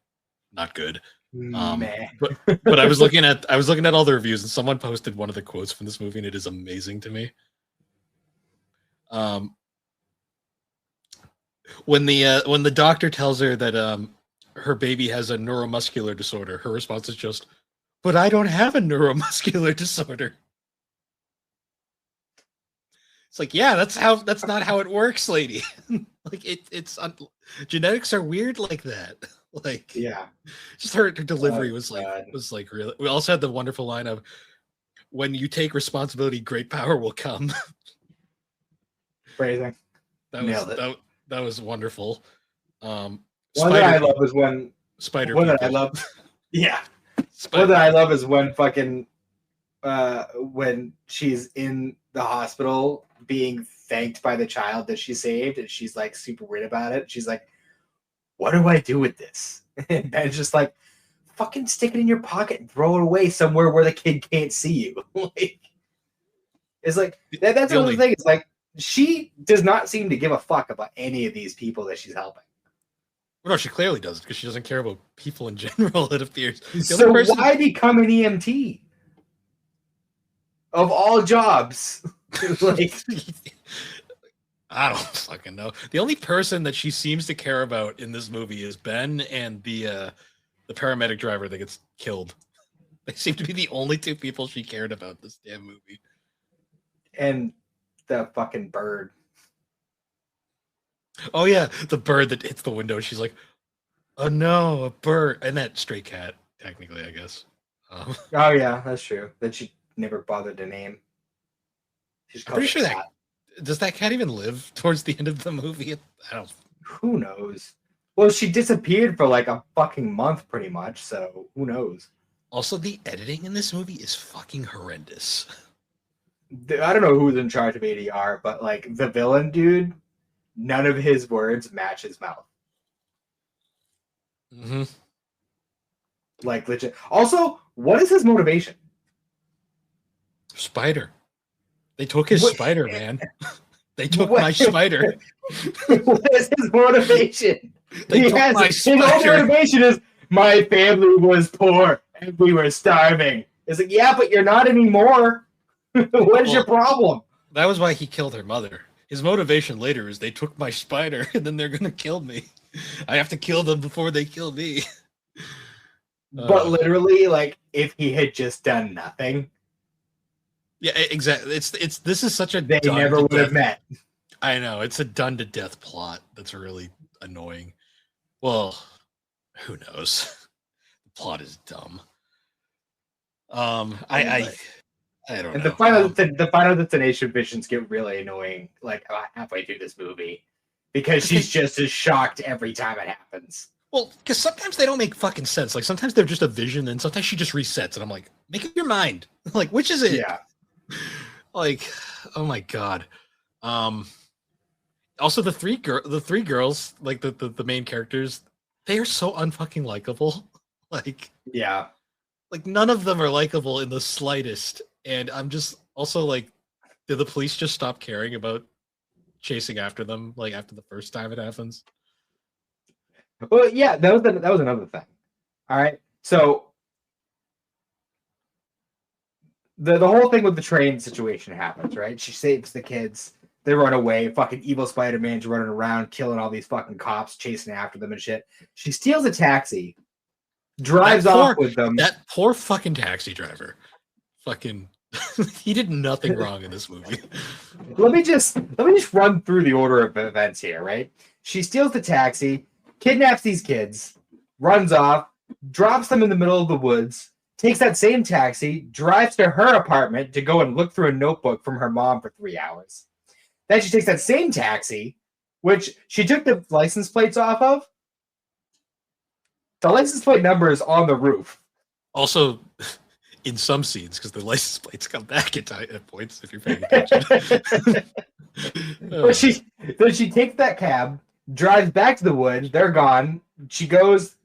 not good. Meh. But I was looking at all the reviews and someone posted one of the quotes from this movie and it is amazing to me. When the doctor tells her that her baby has a neuromuscular disorder, her response is just, "But I don't have a neuromuscular disorder." It's like, yeah, that's not how it works, lady. Like genetics are weird like that. Like, Yeah. just her delivery was God. like really. We also had the wonderful line of, "When you take responsibility, great power will come." Phrasing. That Nailed it. that was wonderful. One that I love is when spider one people. that I love. Yeah. Spider One that I love is when fucking when she's in the hospital being thanked by the child that she saved, and she's like super weird about it. She's like, "What do I do with this?" And Ben's just like, "Fucking stick it in your pocket and throw it away somewhere where the kid can't see you." Like, it's like that's the another only thing. It's like she does not seem to give a fuck about any of these people that she's helping. Well, no, she clearly doesn't because she doesn't care about people in general. It appears. So why become an EMT? Of all jobs, like I don't fucking know. The only person that she seems to care about in this movie is Ben and the paramedic driver that gets killed. They seem to be the only two people she cared about this damn movie. And the fucking bird. Oh yeah, the bird that hits the window. She's like, "Oh no, a bird!" And that stray cat, technically, I guess. Oh yeah, that's true. That she never bothered to name. She's I'm pretty sure cat. Does that cat even live towards the end of the movie? I don't. Who knows? Well, she disappeared for like a fucking month, pretty much. So who knows? Also, the editing in this movie is fucking horrendous. I don't know who's in charge of ADR, but like the villain dude, none of his words match his mouth. Mm-hmm. Like legit. Also, what is his motivation? Spider. They took his spider, man. They took my spider. What is his motivation? They took my his only motivation is my family was poor and we were starving. It's like, yeah, but you're not anymore. What is your problem? That was why he killed her mother. His motivation later is they took my spider and then they're gonna kill me. I have to kill them before they kill me. But literally, like, if he had just done nothing. Yeah, exactly. It's this is such a they never would have met. I know, it's a done to death plot that's really annoying. Well, who knows? The plot is dumb. I don't And know. the final destination visions get really annoying, like halfway through this movie, because she's just as shocked every time it happens. Well, because sometimes they don't make fucking sense. Like sometimes they're just a vision, and sometimes she just resets, and I'm like, make up your mind. Like, which is it? Yeah. Like, oh my god. Also, the three girls, like the main characters, they are so unfucking likable. Like, Yeah. like none of them are likable in the slightest. And I'm just also like, did the police just stop caring about chasing after them? Like after the first time it happens? Well, yeah, that was another thing. All right. So the whole thing with the train situation happens, right? She saves the kids. They run away. Fucking evil Spider-Man's running around, killing all these fucking cops, chasing after them and shit. She steals a taxi, drives off with them. That poor fucking taxi driver. Fucking he did nothing wrong in this movie. Let me just run through the order of events here, right? She steals the taxi, kidnaps these kids, runs off, drops them in the middle of the woods, takes that same taxi, drives to her apartment to go and look through a notebook from her mom for 3 hours. Then she takes that same taxi, which she took the license plates off of. The license plate number is on the roof. Also, in some scenes, because the license plates come back at points if you're paying attention. Then she takes that cab, drives back to the woods. They're gone. She goes,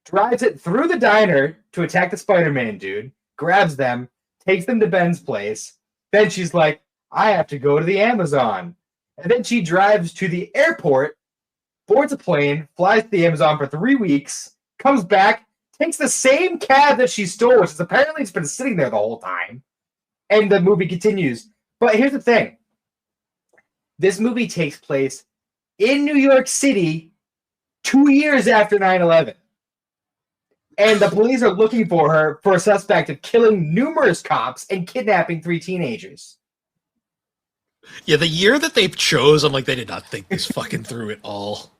drives it through the diner to attack the Spider-Man dude, grabs them, takes them to Ben's place. Then she's like, I have to go to the Amazon. And then she drives to the airport, boards a plane, flies to the Amazon for 3 weeks, comes back, takes the same cab that she stole, which is apparently it's been sitting there the whole time. And the movie continues. But here's the thing. This movie takes place in New York City 2 years after 9/11. And the police are looking for her for a suspect of killing numerous cops and kidnapping 3 teenagers. Yeah, the year that they chose, I'm like, they did not think this fucking through at all.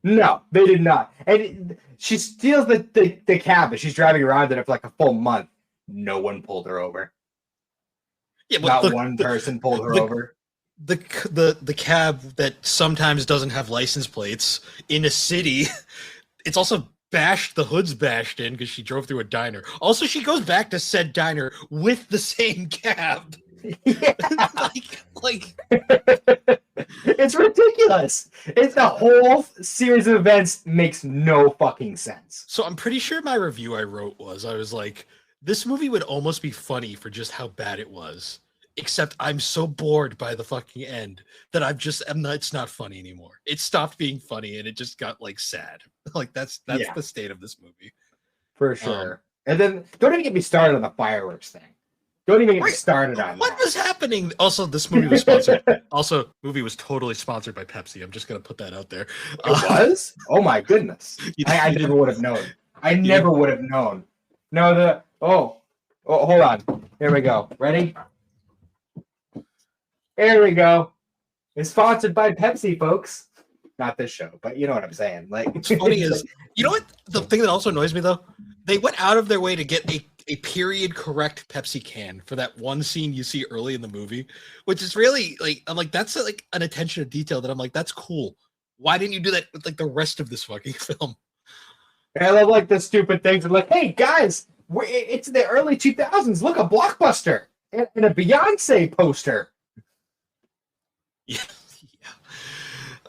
No, they did not. And she steals the cab, but she's driving around in it for like a full month. No one pulled her over. Yeah, not one person pulled her over. The cab that sometimes doesn't have license plates in a city, it's also bashed, the hood's bashed in because she drove through a diner. Also, she goes back to said diner with the same cab. Yeah. like it's ridiculous. It's the whole series of events makes no fucking sense. So I'm pretty sure my review I wrote was, I was like, this movie would almost be funny for just how bad it was. Except I'm so bored by the fucking end that it's not funny anymore. It stopped being funny and it just got like sad. Like that's the state of this movie. For sure. And then don't even get me started on the fireworks thing. Don't even get me started on what was happening. Also, this movie was sponsored. Movie was totally sponsored by Pepsi. I'm just gonna put that out there. It was? Oh my goodness. I never would have known. I never would have known. No, hold on. Here we go. Ready? Here we go. It's sponsored by Pepsi, folks. Not this show, but you know what I'm saying. Like, what's funny is, you know what? The thing that also annoys me though, they went out of their way to get a period correct Pepsi can for that one scene you see early in the movie, which is really like, I'm like, that's like an attention to detail that I'm like, that's cool. Why didn't you do that with like the rest of this fucking film? I love like the stupid things. Like, hey guys, it's the early 2000s. Look, a Blockbuster and a Beyonce poster. Yeah.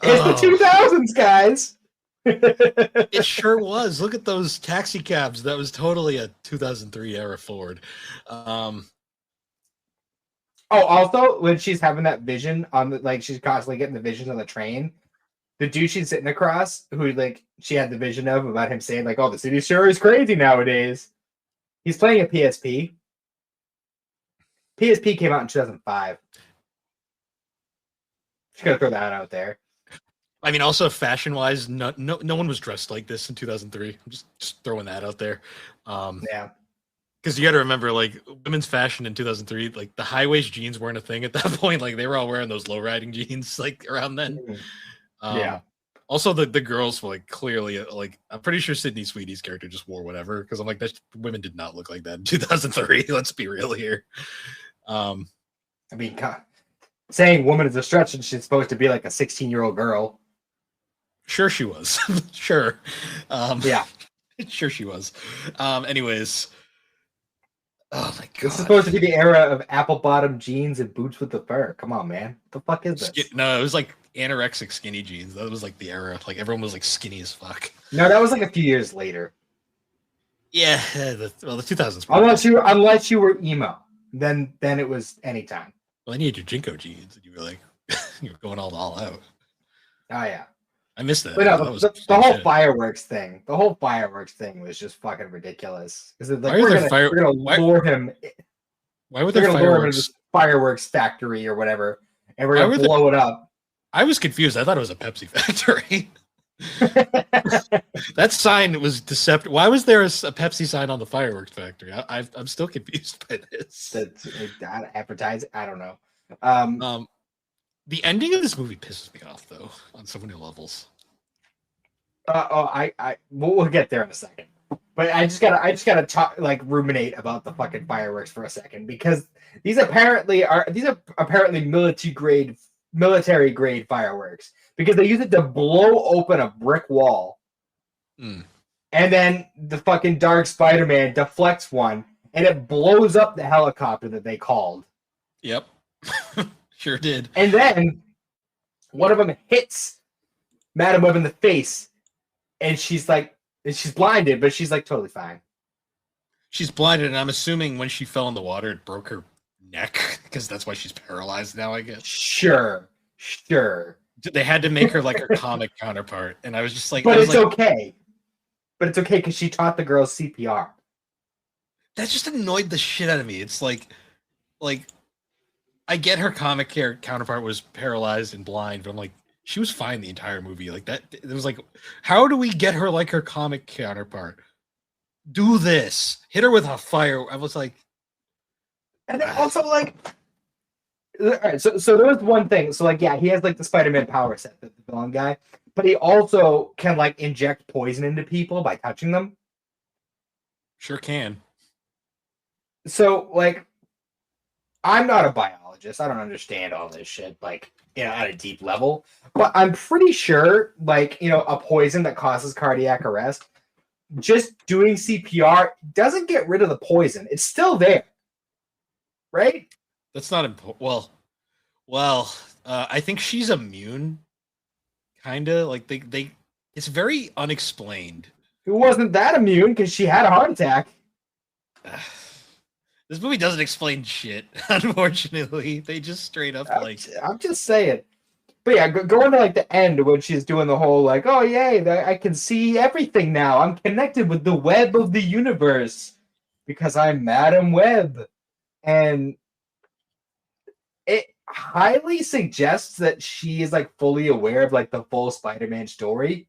It's the 2000s, guys. It sure was. Look at those taxi cabs. That was totally a 2003 era Ford. Also, when she's having that vision on the, like, she's constantly getting the visions on the train. The dude she's sitting across, who like she had the vision of about him saying like, "Oh, the city sure is crazy nowadays." He's playing a PSP. PSP came out in 2005. Just gotta throw that out there. I mean, also fashion-wise, no one was dressed like this in 2003. I'm just throwing that out there. Yeah. Because you got to remember, like, women's fashion in 2003, like, the high-waist jeans weren't a thing at that point. Like, they were all wearing those low-riding jeans, like, around then. Yeah. Also, the girls were, like, clearly, like, I'm pretty sure Sydney Sweeney's character just wore whatever. Because I'm like, women did not look like that in 2003. Let's be real here. Um, I mean, saying woman is a stretch and she's supposed to be like a 16-year-old girl. sure she was. Sure. Yeah. Sure she was. Anyways. Oh my This is god. supposed to be the era of apple bottom jeans and boots with the fur. Come on, man. What the fuck is this? No, it was like anorexic skinny jeans. That was like the era. Like everyone was like skinny as fuck. No, that was like a few years later. Yeah, the 2000s. Unless you were emo, then it was anytime. Well, I needed your Jinko jeans, and you were like, you were going all out. Oh yeah. I missed that. But no, That was the whole shit. fireworks thing. The whole fireworks thing was just fucking ridiculous. Because like Why are there we're gonna lure him. Why were They're there gonna lure him into fireworks? this fireworks factory or whatever, and we're Why gonna were the- blow it up. I was confused. I thought it was a Pepsi factory. That sign was deceptive. Why was there a Pepsi sign on the fireworks factory? I'm still confused by this. That's advertising. I don't know. The ending of this movie pisses me off though on so many levels. We'll get there in a second. But I just gotta talk, like, ruminate about the fucking fireworks for a second, because these are apparently military grade fireworks, because they use it to blow open a brick wall. Mm. And then the fucking Dark Spider-Man deflects one, and it blows up the helicopter that they called. Yep. Sure did. And then one of them hits Madam Web in the face, and she's blinded, but she's like totally fine. She's blinded, and I'm assuming when she fell in the water, it broke her neck, because that's why she's paralyzed now, I guess. Sure. They had to make her like her comic counterpart, and I was just like, but it's okay. But it's okay because she taught the girls CPR. That just annoyed the shit out of me. It's like I get her comic counterpart was paralyzed and blind, but I'm like, she was fine the entire movie. Like that, it was like, how do we get her like her comic counterpart? Do this, hit her with a fire. I was like, and then also like, all right, so there was one thing. So like, yeah, he has like the Spider-Man power set, the villain guy, but he also can like inject poison into people by touching them. Sure can. So like, I'm not a biologist. I don't understand all this shit, like, at a deep level. But I'm pretty sure, like, a poison that causes cardiac arrest, just doing CPR doesn't get rid of the poison. It's still there, right? That's not important. Well, I think she's immune. Kinda like they. It's very unexplained. Who wasn't that immune because she had a heart attack? This movie doesn't explain shit, unfortunately. They just straight up like... I'm just saying. But yeah, going to like the end when she's doing the whole like, oh yay, I can see everything now. I'm connected with the web of the universe because I'm Madam Web. And it highly suggests that she is like fully aware of like the full Spider-Man story.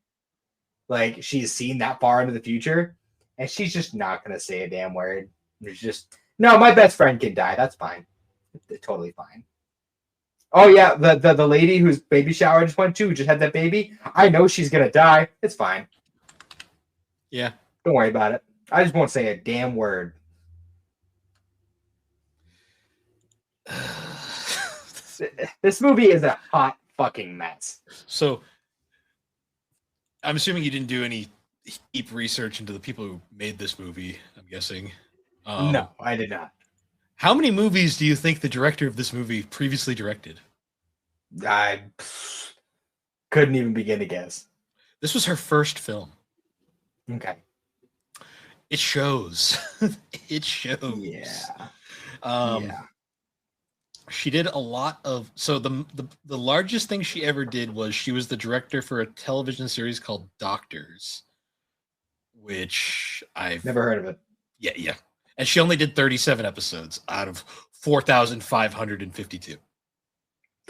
Like she's seen that far into the future, and she's just not gonna say a damn word. There's just... No, my best friend can die. That's fine. It's totally fine. Oh yeah, the lady whose baby shower I just went to, who just had that baby, I know she's gonna die. It's fine. Yeah. Don't worry about it. I just won't say a damn word. This movie is a hot fucking mess. So, I'm assuming you didn't do any deep research into the people who made this movie, I'm guessing. No, I did not. How many movies do you think the director of this movie previously directed? I couldn't even begin to guess. This was her first film. Okay. It shows. It shows. Yeah. Yeah. She did a lot of... So the largest thing she ever did was she was the director for a television series called Doctors, which I've... Never heard of it. Yeah. And she only did 37 episodes out of 4,552.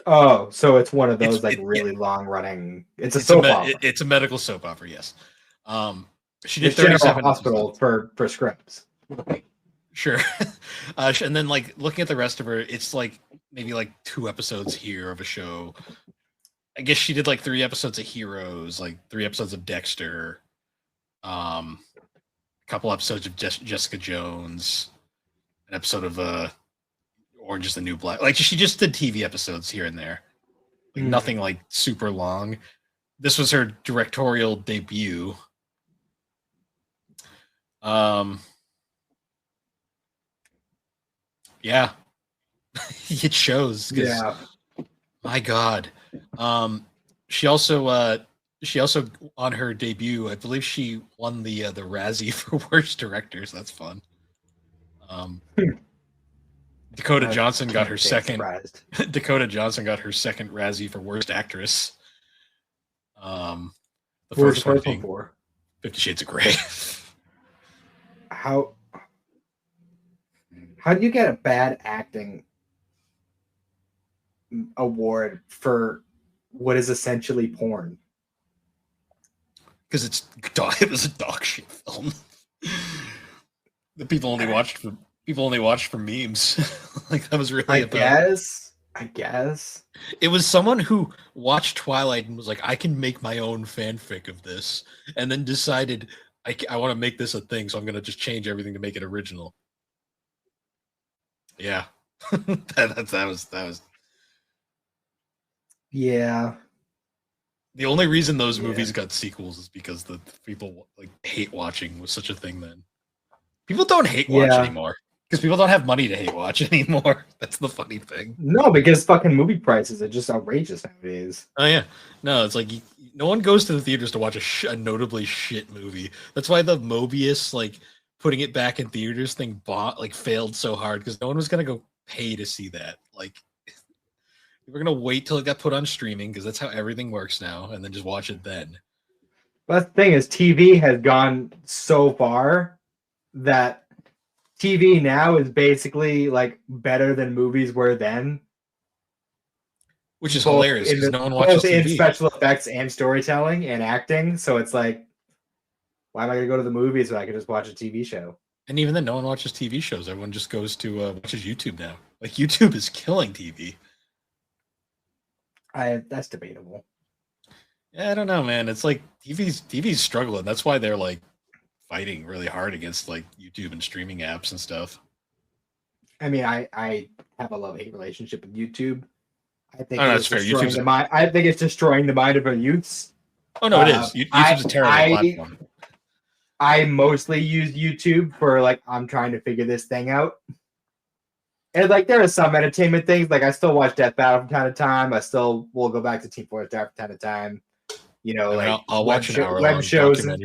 Oh, so it's one of those really long running. It's a soap opera. It's a medical soap opera, yes. She did It's General 37 Hospital episodes. for scripts. Sure. And then like looking at the rest of her, it's like maybe like 2 episodes here of a show. I guess she did like 3 episodes of Heroes, like 3 episodes of Dexter. Couple episodes of Jessica Jones, an episode of Orange is the New Black. Like she just did TV episodes here and there, like nothing like super long. This was her directorial debut. Yeah, it shows. Yeah. My God. She also on her debut, I believe she won the Razzie for worst directors. That's fun. Dakota Johnson got her second. Dakota Johnson got her second Razzie for worst actress. The first one being for 50 Shades of Grey. How do you get a bad acting award for what is essentially porn? Because it was a dog shit film. The people only watched for memes. Like that was really. I guess it was someone who watched Twilight and was like, I can make my own fanfic of this, and then decided I want to make this a thing, so I'm gonna just change everything to make it original. Yeah, that was. Yeah. The only reason those movies got sequels is because the people like hate watching was such a thing then. People don't hate watch anymore because people don't have money to hate watch anymore. That's the funny thing. No, because fucking movie prices are just outrageous nowadays. Oh yeah, no, it's like no one goes to the theaters to watch a notably shit movie. That's why the Mobius like putting it back in theaters thing failed so hard because no one was gonna go pay to see that. Like we're gonna wait till it got put on streaming because that's how everything works now, and then just watch it then. But the thing is, TV has gone so far that TV now is basically like better than movies were then, which is hilarious because no one watches TV. In special effects and storytelling and acting. So it's like, why am I gonna go to the movies when I can just watch a TV show? And even then, no one watches TV shows. Everyone just goes to watches YouTube now. Like YouTube is killing TV. That's debatable. Yeah, I don't know, man. It's like TV's struggling. That's why they're like fighting really hard against like YouTube and streaming apps and stuff. I mean, I have a love-hate relationship with YouTube. I think that's fair. I think it's destroying the mind of our youths. Oh no, it is. YouTube's a terrible platform. I mostly use YouTube for like I'm trying to figure this thing out. And like there are some entertainment things. Like I still watch Death Battle from time to time. I still will go back to Team Fortress from time to time. You know, like I'll watch an hour web shows and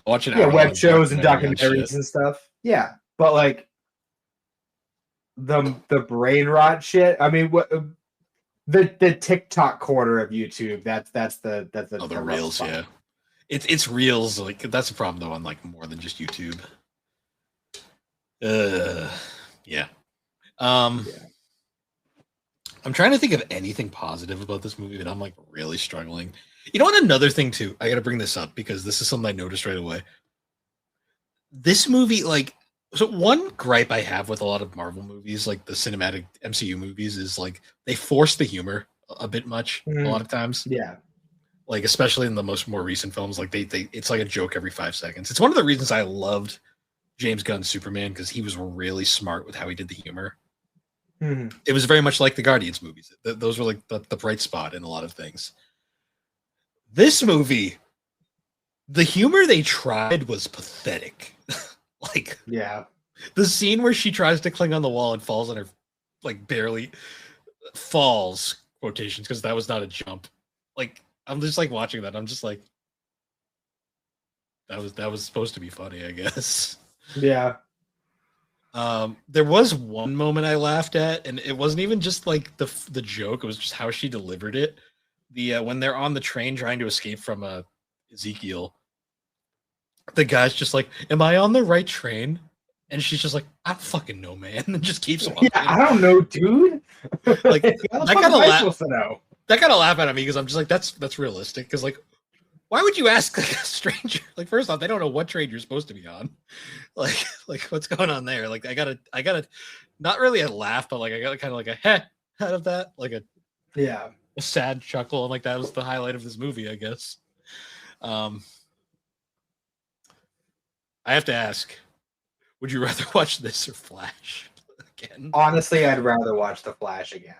watch an hour web shows and documentaries and stuff. Yeah, but like the brain rot shit. I mean, what the TikTok corner of YouTube? That's the reels. Spot. Yeah, it's reels. Like that's a problem though on like more than just YouTube. Yeah. I'm trying to think of anything positive about this movie, but I'm like really struggling. You know what? Another thing too, I got to bring this up because this is something I noticed right away. This movie, like, so one gripe I have with a lot of Marvel movies, like the cinematic MCU movies, is like they force the humor a bit much a lot of times. Yeah. Like especially in the more recent films, like they it's like a joke every 5 seconds. It's one of the reasons I loved James Gunn's Superman because he was really smart with how he did the humor. It was very much like the Guardians movies. Those were like the bright spot in a lot of things. This movie, the humor they tried was pathetic. Like, yeah, the scene where she tries to cling on the wall and falls on her, like barely falls quotations because that was not a jump. Like, I'm just like watching that. I'm just like, that was supposed to be funny, I guess. Yeah. There was one moment I laughed at, and it wasn't even just like the joke; it was just how she delivered it. When they're on the train trying to escape from Ezekiel, the guy's just like, "Am I on the right train?" And she's just like, "I don't fucking know, man," and just keeps walking. Yeah, I don't know, dude. Like that kind of laugh at me because I'm just like, that's realistic. Because like, why would you ask like a stranger? Like, first off, they don't know what train you're supposed to be on. Like what's going on there? Like, I gotta, not really a laugh, but like I got kind of like a heh out of that, like a sad chuckle, and like that was the highlight of this movie, I guess. I have to ask, would you rather watch this or Flash? again. Honestly, I'd rather watch The Flash again.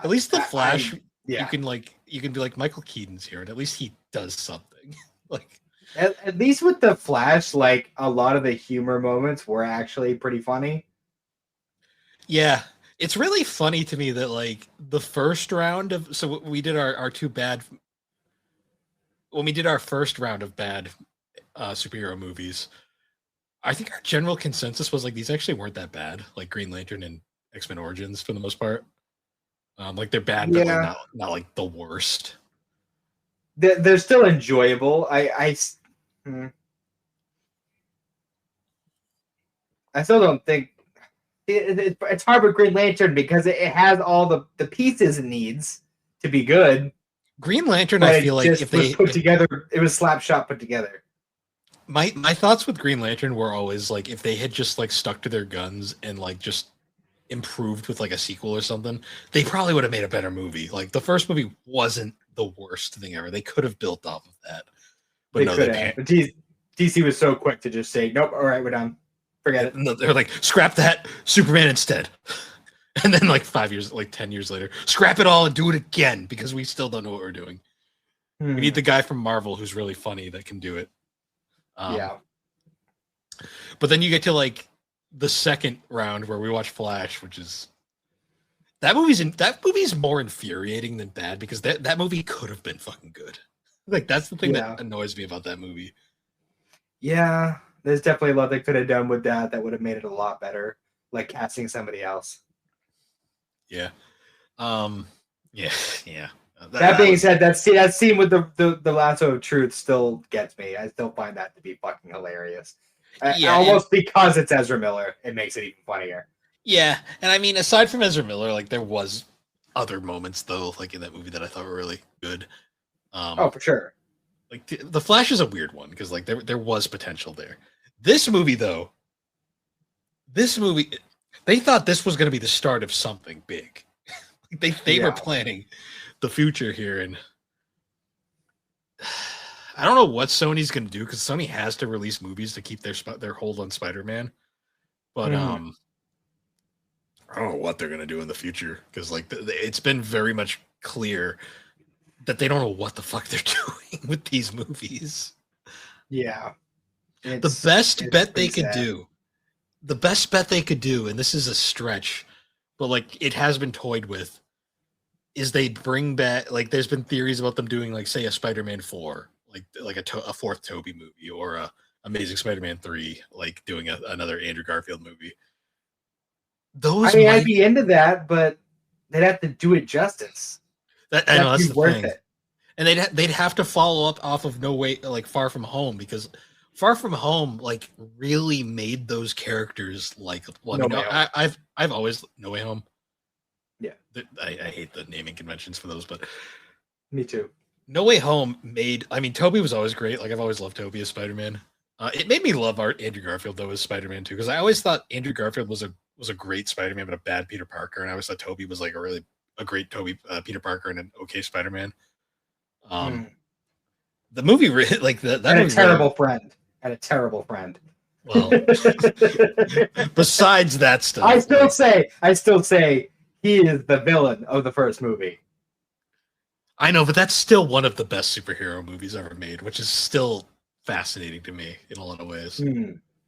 At least The Flash, yeah. you can be like Michael Keaton's here, and at least he does something. Like at least with The Flash, like a lot of the humor moments were actually pretty funny. Yeah, it's really funny to me that like the first round of so we did our two bad when we did our first round of bad superhero movies. I think our general consensus was like these actually weren't that bad, like Green Lantern and X-Men Origins for the most part. Like they're bad, but like not like the worst. They're still enjoyable. I still don't think it's hard with Green Lantern because it has all the pieces it needs to be good. Green Lantern, I feel like if they put together, it was slap shot put together. My thoughts with Green Lantern were always like if they had just like stuck to their guns and like just improved with like a sequel or something, they probably would have made a better movie. Like the first movie wasn't the worst thing ever. They could have built off of that. But no, they can't. But DC was so quick to just say, nope, all right, we're done. Forget it. No, they're like, scrap that, Superman instead. And then like 5 years, like 10 years later, scrap it all and do it again because we still don't know what we're doing. We need the guy from Marvel who's really funny that can do it. Yeah. But then you get to like the second round where we watch Flash, which is that movie's more infuriating than bad because that movie could have been fucking good. Like that's the thing that annoys me about that movie. Yeah, there's definitely a lot they could have done with that would have made it a lot better, like casting somebody else. Yeah. Yeah. That being said, that scene with the lasso of truth still gets me. I still find that to be fucking hilarious. Almost because it's Ezra Miller, it makes it even funnier. Yeah, and I mean, aside from Ezra Miller, like there was other moments though, like in that movie that I thought were really good. For sure. Like the Flash is a weird one because like there was potential there. This movie though, they thought this was going to be the start of something big. they were planning the future here, and I don't know what Sony's going to do because Sony has to release movies to keep their hold on Spider-Man. But I don't know what they're going to do in the future because like it's been very much clear that they don't know what the fuck they're doing with these movies. Yeah. The best bet they could do, and this is a stretch, but like it has been toyed with, is they bring back, like there's been theories about them doing like say a Spider-Man 4, like a fourth Tobey movie, or a Amazing Spider-Man 3, like doing another Andrew Garfield movie. I'd be into that, but they'd have to do it justice. I know that's the thing. And they'd have to follow up off of No Way, like Far From Home, because Far From Home like really made those characters like. Well, I've always No Way Home. Yeah, I hate the naming conventions for those, but me too. No Way Home made. I mean, Tobey was always great. Like I've always loved Tobey as Spider-Man. It made me love Andrew Garfield though as Spider-Man too, because I always thought Andrew Garfield was a great Spider-Man, but a bad Peter Parker, and I always thought Tobey was like a great Peter Parker and an okay Spider-Man. The movie like that and a terrible friend. And a terrible friend. Well, besides that stuff, I still say he is the villain of the first movie. I know, but that's still one of the best superhero movies ever made, which is still fascinating to me in a lot of ways.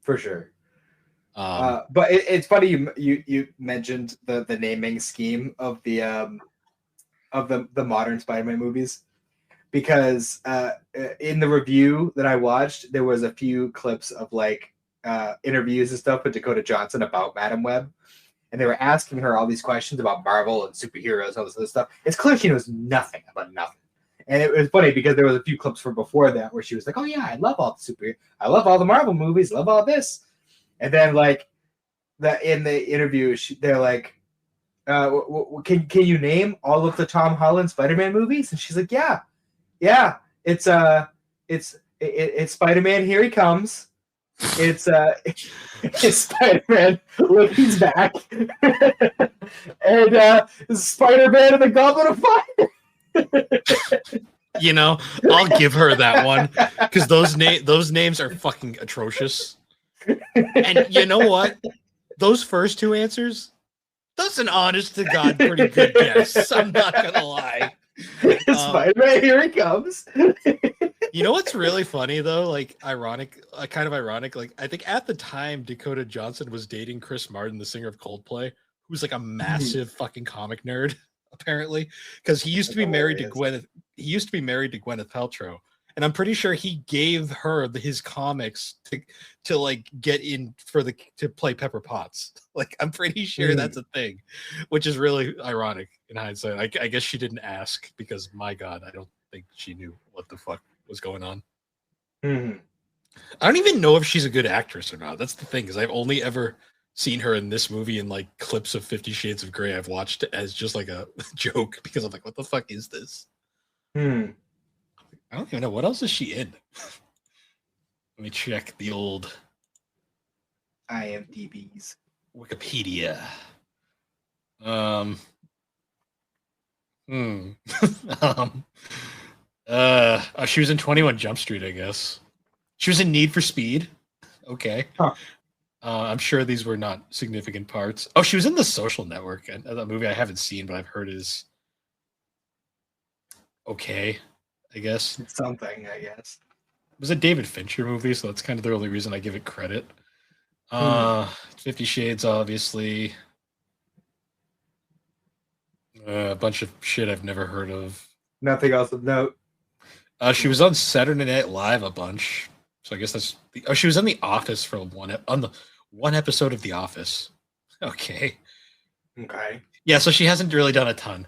For sure. But it's funny you mentioned the naming scheme of the modern Spider-Man movies, because in the review that I watched, there was a few clips of like interviews and stuff with Dakota Johnson about Madam Web, and they were asking her all these questions about Marvel and superheroes and all this other stuff. It's clear she knows nothing about nothing. And it was funny because there was a few clips from before that where she was like, "Oh yeah, I love all the Marvel movies, love all this." And then like that in the interview, they're like, "Can you name all of the Tom Holland Spider-Man movies?" And she's like, "Yeah, it's Spider-Man. Here he comes. It's Spider-Man. Look, he's back, and Spider-Man and the Goblet of Fire." You know, I'll give her that one because those names are fucking atrocious. And you know what? Those first two answers, That's an honest to God pretty good guess. I'm not gonna lie. Spider-Man, here he comes. You know what's really funny though? Like ironic, kind of ironic. Like I think at the time Dakota Johnson was dating Chris Martin, the singer of Coldplay, who's like a massive fucking comic nerd, apparently, because he used to be married to Gwyneth. He used to be married to Gwyneth Paltrow, and I'm pretty sure he gave her his comics to like get in for to play Pepper Potts. Like I'm pretty sure that's a thing, which is really ironic in hindsight. I guess she didn't ask because my God, I don't think she knew what the fuck was going on. I don't even know if she's a good actress or not. That's the thing, because I've only ever seen her in this movie in like clips of 50 Shades of Grey I've watched as just like a joke because I'm like, what the fuck is this? I don't even know. What else is she in? Let me check the old IMDb's Wikipedia. She was in 21 Jump Street, I guess. She was in Need for Speed. Okay. Huh. I'm sure these were not significant parts. Oh, she was in The Social Network, that movie I haven't seen, but I've heard is okay, I guess. It's something, I guess. It was a David Fincher movie, so that's kind of the only reason I give it credit. 50 Shades, obviously. A bunch of shit I've never heard of. Nothing else of note. She was on Saturday Night Live a bunch, so I guess that's. She was in The Office for on the one episode of The Office. Okay. Yeah, so she hasn't really done a ton.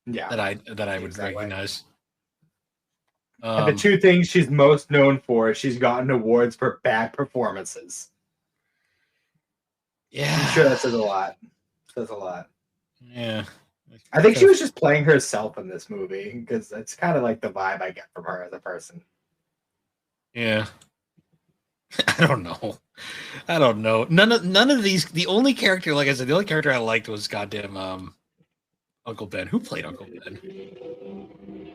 Yeah, that I would recognize. And the two things she's most known for, she's gotten awards for bad performances. Yeah, I'm sure that says a lot. Says a lot. Yeah. I think she was just playing herself in this movie because that's kind of like the vibe I get from her as a person. Yeah. I don't know. None of these. The only character, like I said, the only character I liked was goddamn Uncle Ben. Who played Uncle Ben?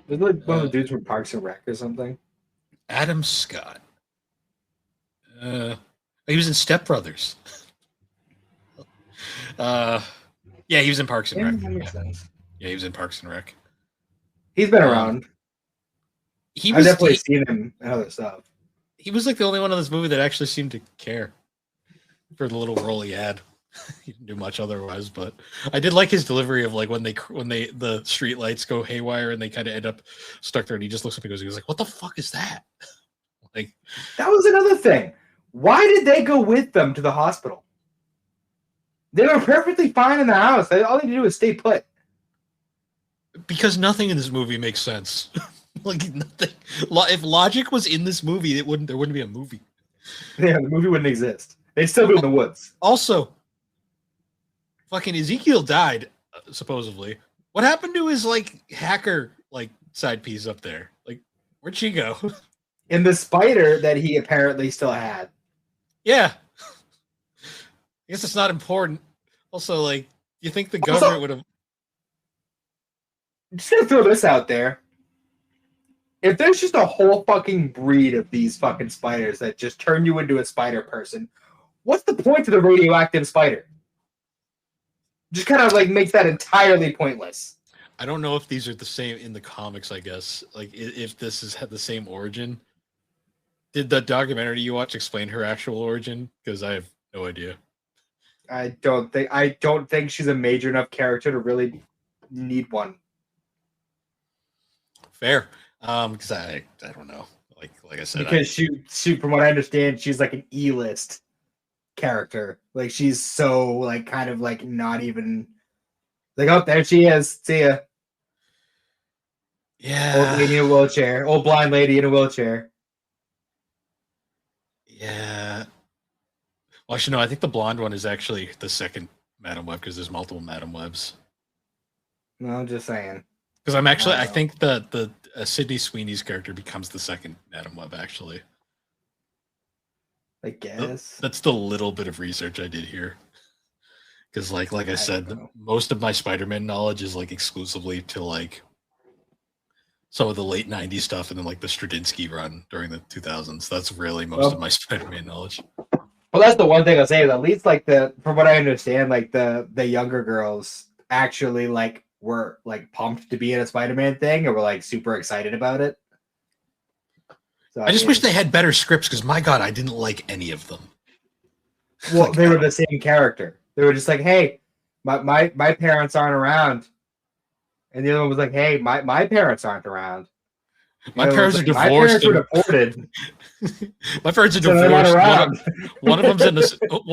Was it like one of the dudes from Parks and Rec or something? Adam Scott. He was in Step Brothers. Yeah, he was in Parks and Rec. That makes sense. Yeah, he was in Parks and Rec. He's been around. I've definitely seen him in other stuff. He was like the only one in this movie that actually seemed to care for the little role he had. He didn't do much otherwise, but I did like his delivery of like when the street lights go haywire and they kind of end up stuck there, and he just looks up and goes like, "What the fuck is that?" Like that was another thing. Why did they go with them to the hospital? They were perfectly fine in the house. All they need to do is stay put. Because nothing in this movie makes sense. Like nothing. If logic was in this movie, there wouldn't be a movie. Yeah, the movie wouldn't exist. They'd still be in the woods. Also, fucking Ezekiel died, supposedly. What happened to his like hacker like side piece up there? Like, where'd she go? In the spider that he apparently still had. Yeah. I guess it's not important. Also, like, you think the government would have... I'm just gonna throw this out there. If there's just a whole fucking breed of these fucking spiders that just turn you into a spider person, what's the point of the radioactive spider? Just kind of like makes that entirely pointless. I don't know if these are the same in the comics, I guess. Like, if this has had the same origin. Did the documentary you watched explain her actual origin? Because I have no idea. I don't think she's a major enough character to really need one. Fair. Because I don't know. Like I said, because she from what I understand, she's like an E-list character. Like she's so like kind of like not even like, oh, there she is. See ya. Yeah. Old lady in a wheelchair. Old blind lady in a wheelchair. Yeah. Well, actually, no, I think the blonde one is actually the second Madam Web because there's multiple Madam Webs. No, I'm just saying. Because I think the Sydney Sweeney's character becomes the second Madam Web, actually. I guess. That's the little bit of research I did here. Because, like I said, most of my Spider-Man knowledge is, like, exclusively to, like, some of the late 90s stuff and then, like, the Straczynski run during the 2000s. That's really most of my Spider-Man knowledge. Well, that's the one thing I'll say is at least like from what I understand, like the younger girls actually like were like pumped to be in a Spider-Man thing and were like super excited about it. So I just wish they had better scripts because my God, I didn't like any of them. well, Like, they were the same character. They were just like, hey, my parents aren't around. And the other one was like, hey, my parents aren't around. my parents are like, my divorced. parents were deported. My parents are So they're not divorced. around. One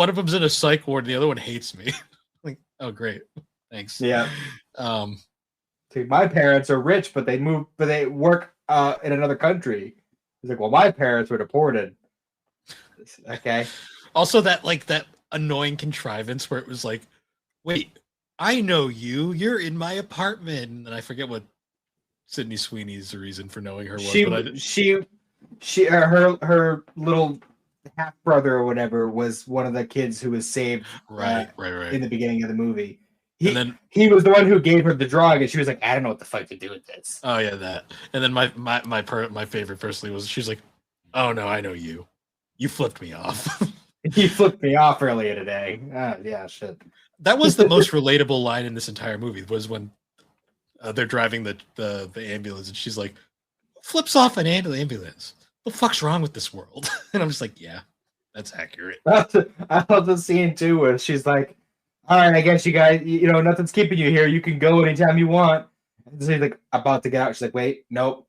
of them's in a psych ward, and the other one hates me. Like, oh great, thanks. Yeah. Um, See, my parents are rich, but they work in another country. He's like, well, my parents were deported. Okay. Also, that annoying contrivance where it was like, wait, I know you. You're in my apartment, and I forget what Sydney Sweeney's reason for knowing her was. Her little half brother or whatever was one of the kids who was saved. Right. In the beginning of the movie. He was the one who gave her the drug, and she was like, I don't know what the fuck to do with this. Oh yeah, that. And then my favorite personally was she's like, oh no, I know you. You flipped me off. You flipped me off earlier today. Yeah, shit. That was the most relatable line in this entire movie was when they're driving the ambulance and she's like, flips off an ambulance. What the fuck's wrong with this world? And I'm just like, yeah, that's accurate. I love the scene too where she's like, all right, I guess you guys, nothing's keeping you here. You can go anytime you want. And so he's like about to get out. She's like, wait, nope.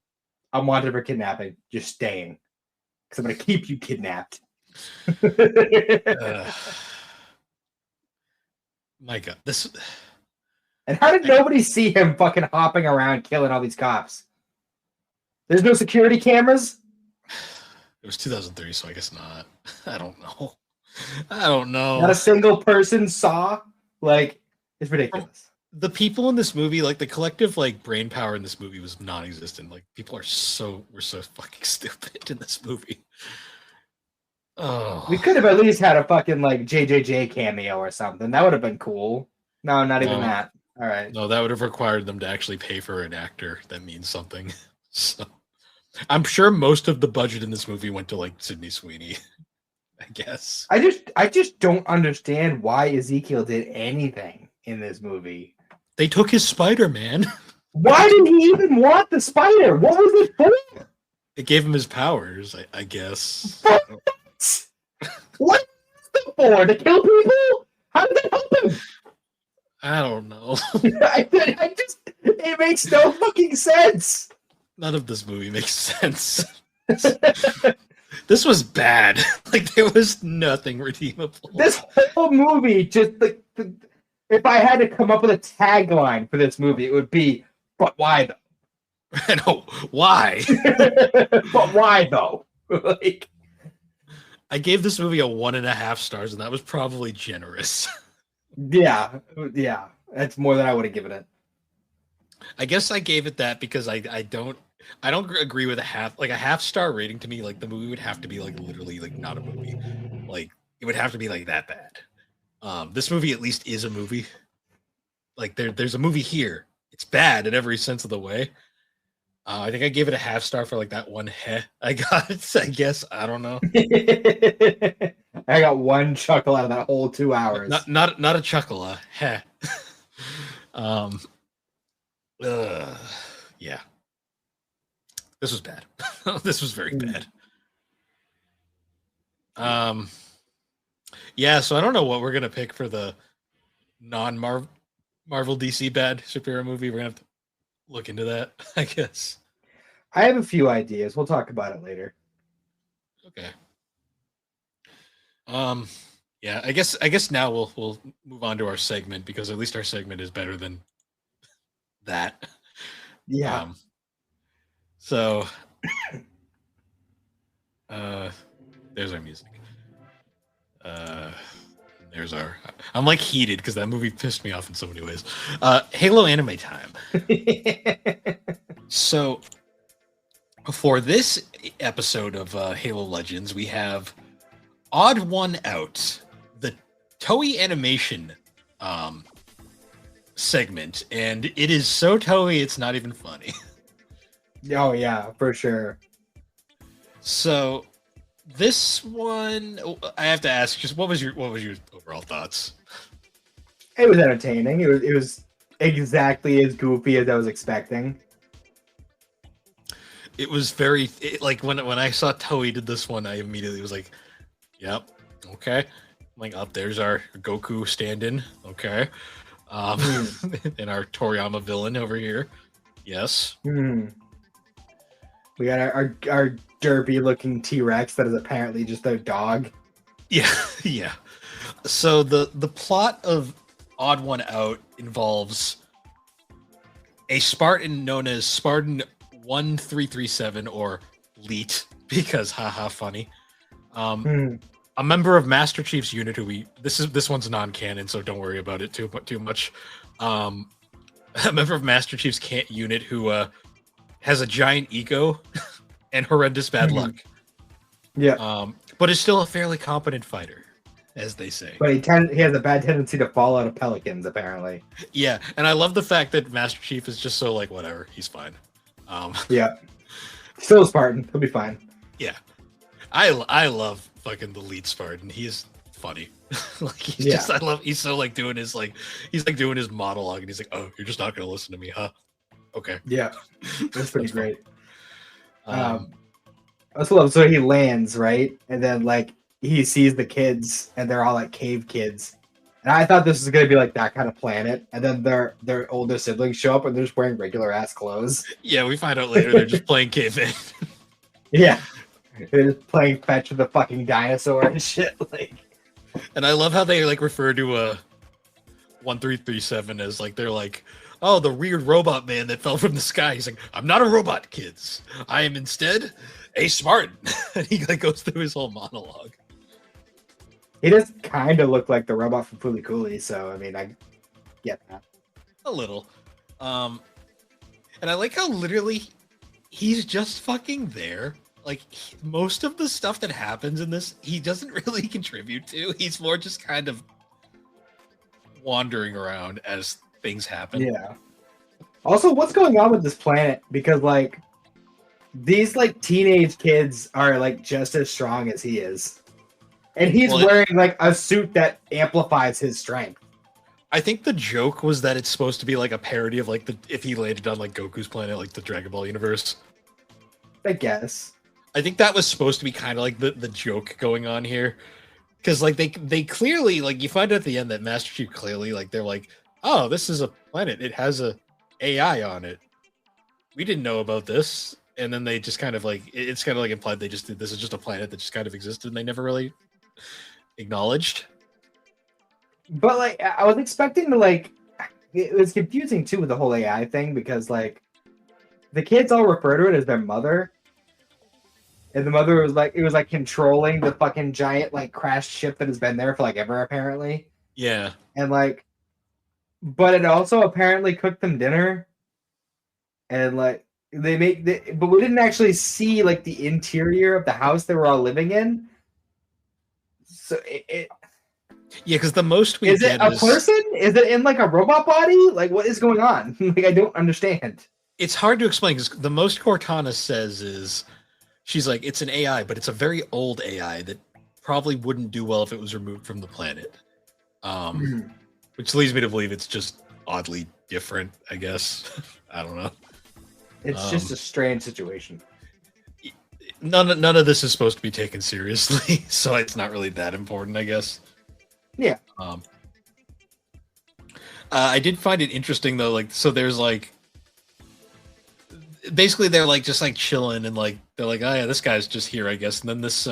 I'm wanted for kidnapping. You're staying. Because I'm going to keep you kidnapped. My God. And how did nobody see him fucking hopping around killing all these cops? There's no security cameras? It was 2003, so I guess not. I don't know. Not a single person saw? Like, it's ridiculous. The people in this movie, like the collective like brain power in this movie was non-existent. Like people were so fucking stupid in this movie. Oh, we could have at least had a fucking like JJJ cameo or something. That would have been cool. No, not even that. All right. No, that would have required them to actually pay for an actor that means something. So I'm sure most of the budget in this movie went to like Sydney Sweeney. I guess. I just don't understand why Ezekiel did anything in this movie. They took his Spider-Man. Why did he even want the spider? What was it for? It gave him his powers, I guess. What is it for? To kill people? How did that help him? I don't know. It makes no fucking sense. None of this movie makes sense. This was bad. Like there was nothing redeemable. This whole movie, just like, if I had to come up with a tagline for this movie, it would be, "But why though?" I know why. But why though? Like, I gave this movie a 1.5 stars, and that was probably generous. Yeah, that's more than I would have given it. I guess I gave it that because I don't agree with a half star rating. To me, like the movie would have to be like literally like not a movie. Like it would have to be like that bad. This movie at least is a movie. Like there's a movie here. It's bad in every sense of the way. I think I gave it a half star for like that one heh I got. I guess I don't know. I got one chuckle out of that whole 2 hours. Not a chuckle. Heh. Yeah. This was bad. This was very bad. Yeah, so I don't know what we're gonna pick for the non-Marvel DC bad superhero movie. We're gonna have to look into that, I guess. I have a few ideas. We'll talk about it later. Okay. Yeah, I guess now we'll move on to our segment because at least our segment is better than that. Yeah. So there's our music. There's our I'm like heated because that movie pissed me off in so many ways. Halo anime time. So for this episode of Halo Legends, we have Odd One Out, the Toei animation segment, and it is so Toei it's not even funny. Oh yeah, for sure. So This one, I have to ask, just what was your overall thoughts? It was entertaining. It was exactly as goofy as I was expecting. It was very like when I saw Toei did this one, I immediately was like, "Yep, okay." Like, up there's our Goku stand-in, okay, and our Toriyama villain over here. Yes, Hmm. We got our derpy looking T-Rex that is apparently just a dog. yeah, yeah. So the plot of Odd One Out involves a Spartan known as Spartan 1337 or Leet, because haha funny. Um, Hmm. a member of Master Chief's unit who this one's non-canon, so don't worry about it too much. Um, a member of Master Chief's unit who has a giant ego and horrendous bad luck. Yeah. But is still a fairly competent fighter, as they say. But he has a bad tendency to fall out of pelicans, apparently. Yeah, and I love the fact that Master Chief is just so like whatever, he's fine. Yeah. Still a Spartan. He'll be fine. Yeah, I love fucking the lead Spartan. He's funny. Like he's so like doing his he's like doing his monologue and he's like, oh, you're just not gonna listen to me, huh? Okay. Yeah. That's pretty great. Um, I also love so he lands, right? And then like he sees the kids and they're all like cave kids. And I thought this was gonna be like that kind of planet. And then their older siblings show up and they're just wearing regular ass clothes. yeah, we find out later they're just playing caveman. Yeah. They're just playing fetch with the fucking dinosaur and shit. Like And I love how they like refer to 1337 as like they're like, oh, the weird robot man that fell from the sky. He's like, I'm not a robot, kids. I am instead a Spartan. And he like goes through his whole monologue. he does kind of look like the robot from Fooly Cooley, so I mean I get that. A little. And I like how literally he's just fucking there. Like most of the stuff that happens in this, he doesn't really contribute to. He's more just kind of wandering around as things happen. Yeah. Also, what's going on with this planet? Because like these like teenage kids are like just as strong as he is. And he's wearing like a suit that amplifies his strength. I think the joke was that it's supposed to be like a parody of like if he landed on like Goku's planet, like the Dragon Ball universe. I guess. I think that was supposed to be kind of like the joke going on here. Because like they clearly like you find out at the end that Master Chief clearly like they're like, oh, this is a planet. It has a AI on it. We didn't know about this. And then they just kind of like it's kind of like implied they just did this is just a planet that just kind of existed and they never really acknowledged. But like I was expecting to like it was confusing too with the whole AI thing because like the kids all refer to it as their mother. And the mother was like it was like controlling the fucking giant like crashed ship that has been there for like ever apparently. Yeah. And like but it also apparently cooked them dinner. And like but we didn't actually see like the interior of the house they were all living in. So yeah, because the most we is get it a person? Is it in like a robot body? Like what is going on? Like I don't understand. It's hard to explain because the most Cortana says is she's like it's an AI, but it's a very old AI that probably wouldn't do well if it was removed from the planet. Which leads me to believe it's just oddly different, I guess. I don't know. It's just a strange situation. None of this is supposed to be taken seriously, so it's not really that important, I guess. Yeah. I did find it interesting though, like so there's like basically they're like just like chilling and like they're like, oh yeah, this guy's just here, I guess. And then this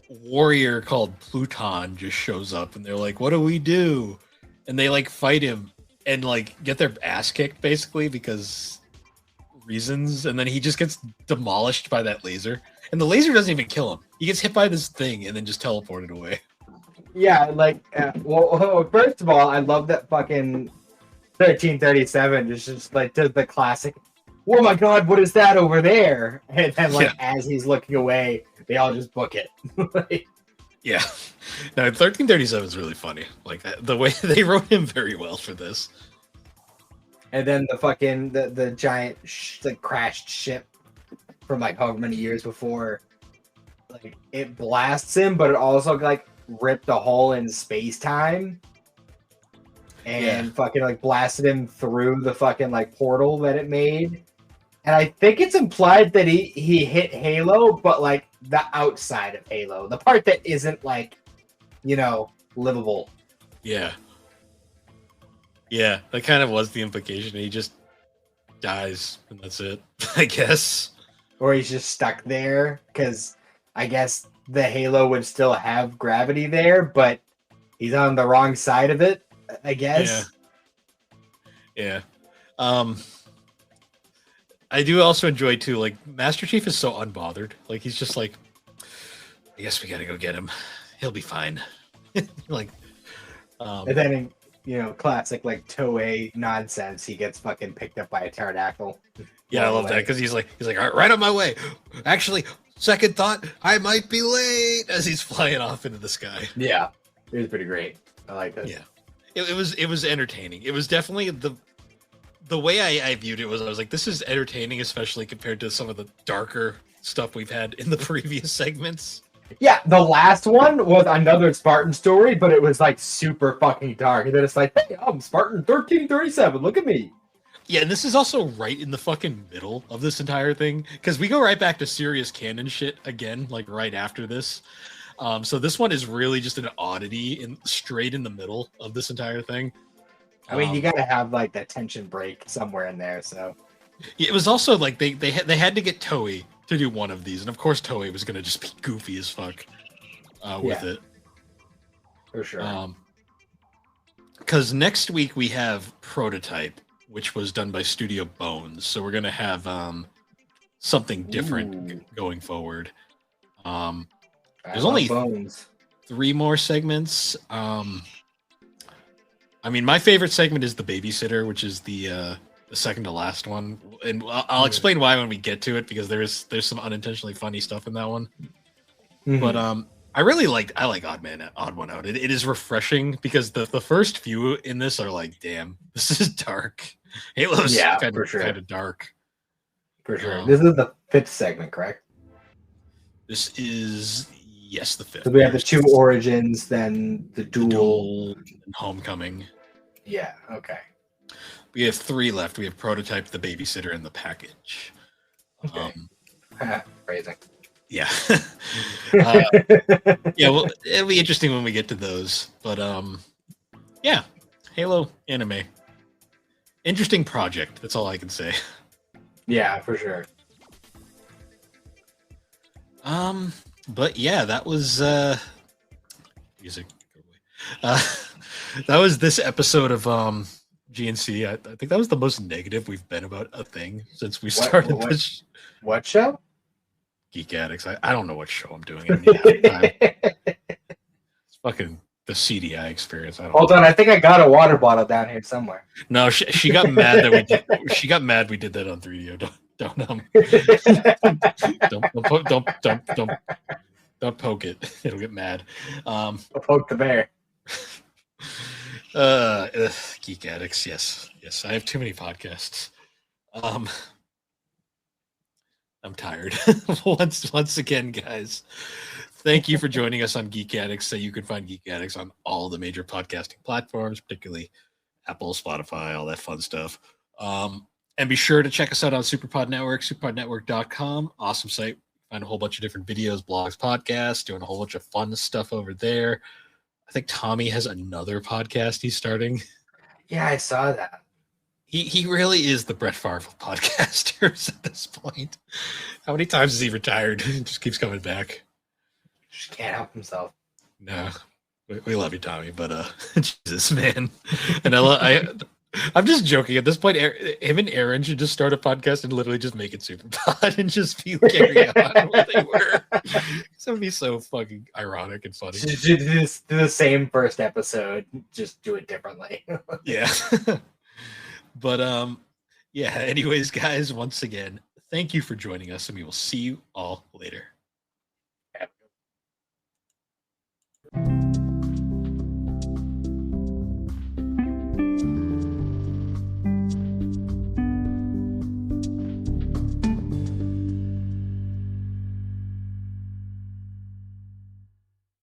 warrior called Pluton just shows up and they're like, what do we do? And they like fight him and like get their ass kicked basically because reasons, and then he just gets demolished by that laser. And the laser doesn't even kill him. He gets hit by this thing and then just teleported away. Yeah, like well first of all, I love that fucking 1337 just like does the classic, oh my god, what is that over there? And then like as he's looking away, they all just book it. Like, yeah. No, 1337 is really funny. Like the way they wrote him very well for this. and then the fucking the giant like crashed ship from like however many years before. Like it blasts him, but it also like ripped a hole in space time and fucking like blasted him through the fucking like portal that it made. And I think it's implied that he hit Halo, but like the outside of Halo, the part that isn't like, you know, livable. Yeah. Yeah, that kind of was the implication. He just dies, and that's it, I guess. Or he's just stuck there, because I guess the Halo would still have gravity there, but he's on the wrong side of it, I guess. Yeah. I do also enjoy, too, like, Master Chief is so unbothered. Like, he's just like, I guess we gotta go get him. He'll be fine. Like, and then, you know, classic, like, Toei nonsense, he gets fucking picked up by a pterodactyl. Yeah, I love that, because he's like, all right on my way. Actually, second thought, I might be late, as he's flying off into the sky. Yeah, it was pretty great. I like it. Yeah, it was entertaining. It was definitely the way I viewed it was, I was like, this is entertaining, especially compared to some of the darker stuff we've had in the previous segments. Yeah, the last one was another Spartan story, but it was like super fucking dark. And then it's like, hey, I'm Spartan 1337. Look at me. Yeah, and this is also right in the fucking middle of this entire thing, because we go right back to serious canon shit again, like right after this. So this one is really just an oddity straight in the middle of this entire thing. I mean, you gotta have like that tension break somewhere in there. So it was also like they had to get Toei to do one of these, and of course Toei was gonna just be goofy as fuck with it. For sure. Because next week we have Prototype, which was done by Studio Bones, so we're gonna have something different going forward. There's only Bones. 3 more segments. I mean, my favorite segment is the babysitter, which is the second to last one, and I'll explain why when we get to it, because there's some unintentionally funny stuff in that one. Mm-hmm. But I like Odd One Out. It is refreshing, because the first few in this are like, damn, this is dark. Halo's kind of dark. For sure. This is the 5th segment, correct? This is, yes, the 5th. So we have the 2 origins, then the duel and Homecoming. Yeah, okay. We have 3 left. We have Prototype, the babysitter, and the package. Okay. Phrasing. Yeah. Yeah, well, it'll be interesting when we get to those. But yeah, Halo anime. Interesting project. That's all I can say. Yeah, for sure. But yeah, that was music. That was this episode of GNC. I think that was the most negative we've been about a thing since we started this. What show? Geek Addicts. I don't know what show I'm doing. It's fucking the CDI experience. Hold on, I think I got a water bottle down here somewhere. No, she got mad that we did. She got mad we did that on 3DO. Don't poke it. It'll get mad. I'll poke the bear. Geek Addicts. Yes. I have too many podcasts. I'm tired. Once again, guys, thank you for joining us on Geek Addicts. So you can find Geek Addicts on all the major podcasting platforms, particularly Apple, Spotify, all that fun stuff. And be sure to check us out on Superpod Network, superpodnetwork.com. Awesome site. Find a whole bunch of different videos, blogs, podcasts, doing a whole bunch of fun stuff over there. I think Tommy has another podcast he's starting. Yeah, I saw that. He really is the Brett Favre of podcasters at this point. How many times has he retired? He just keeps coming back. Just can't help himself. No, we love you, Tommy, but Jesus, man. And I'm just joking. At this point, him and Aaron should just start a podcast and literally just make it Superpod and just be carrying on what they were. That would be so fucking ironic and funny. Just do the same first episode, just do it differently. Yeah. But yeah, anyways, guys, once again, thank you for joining us, and we will see you all later.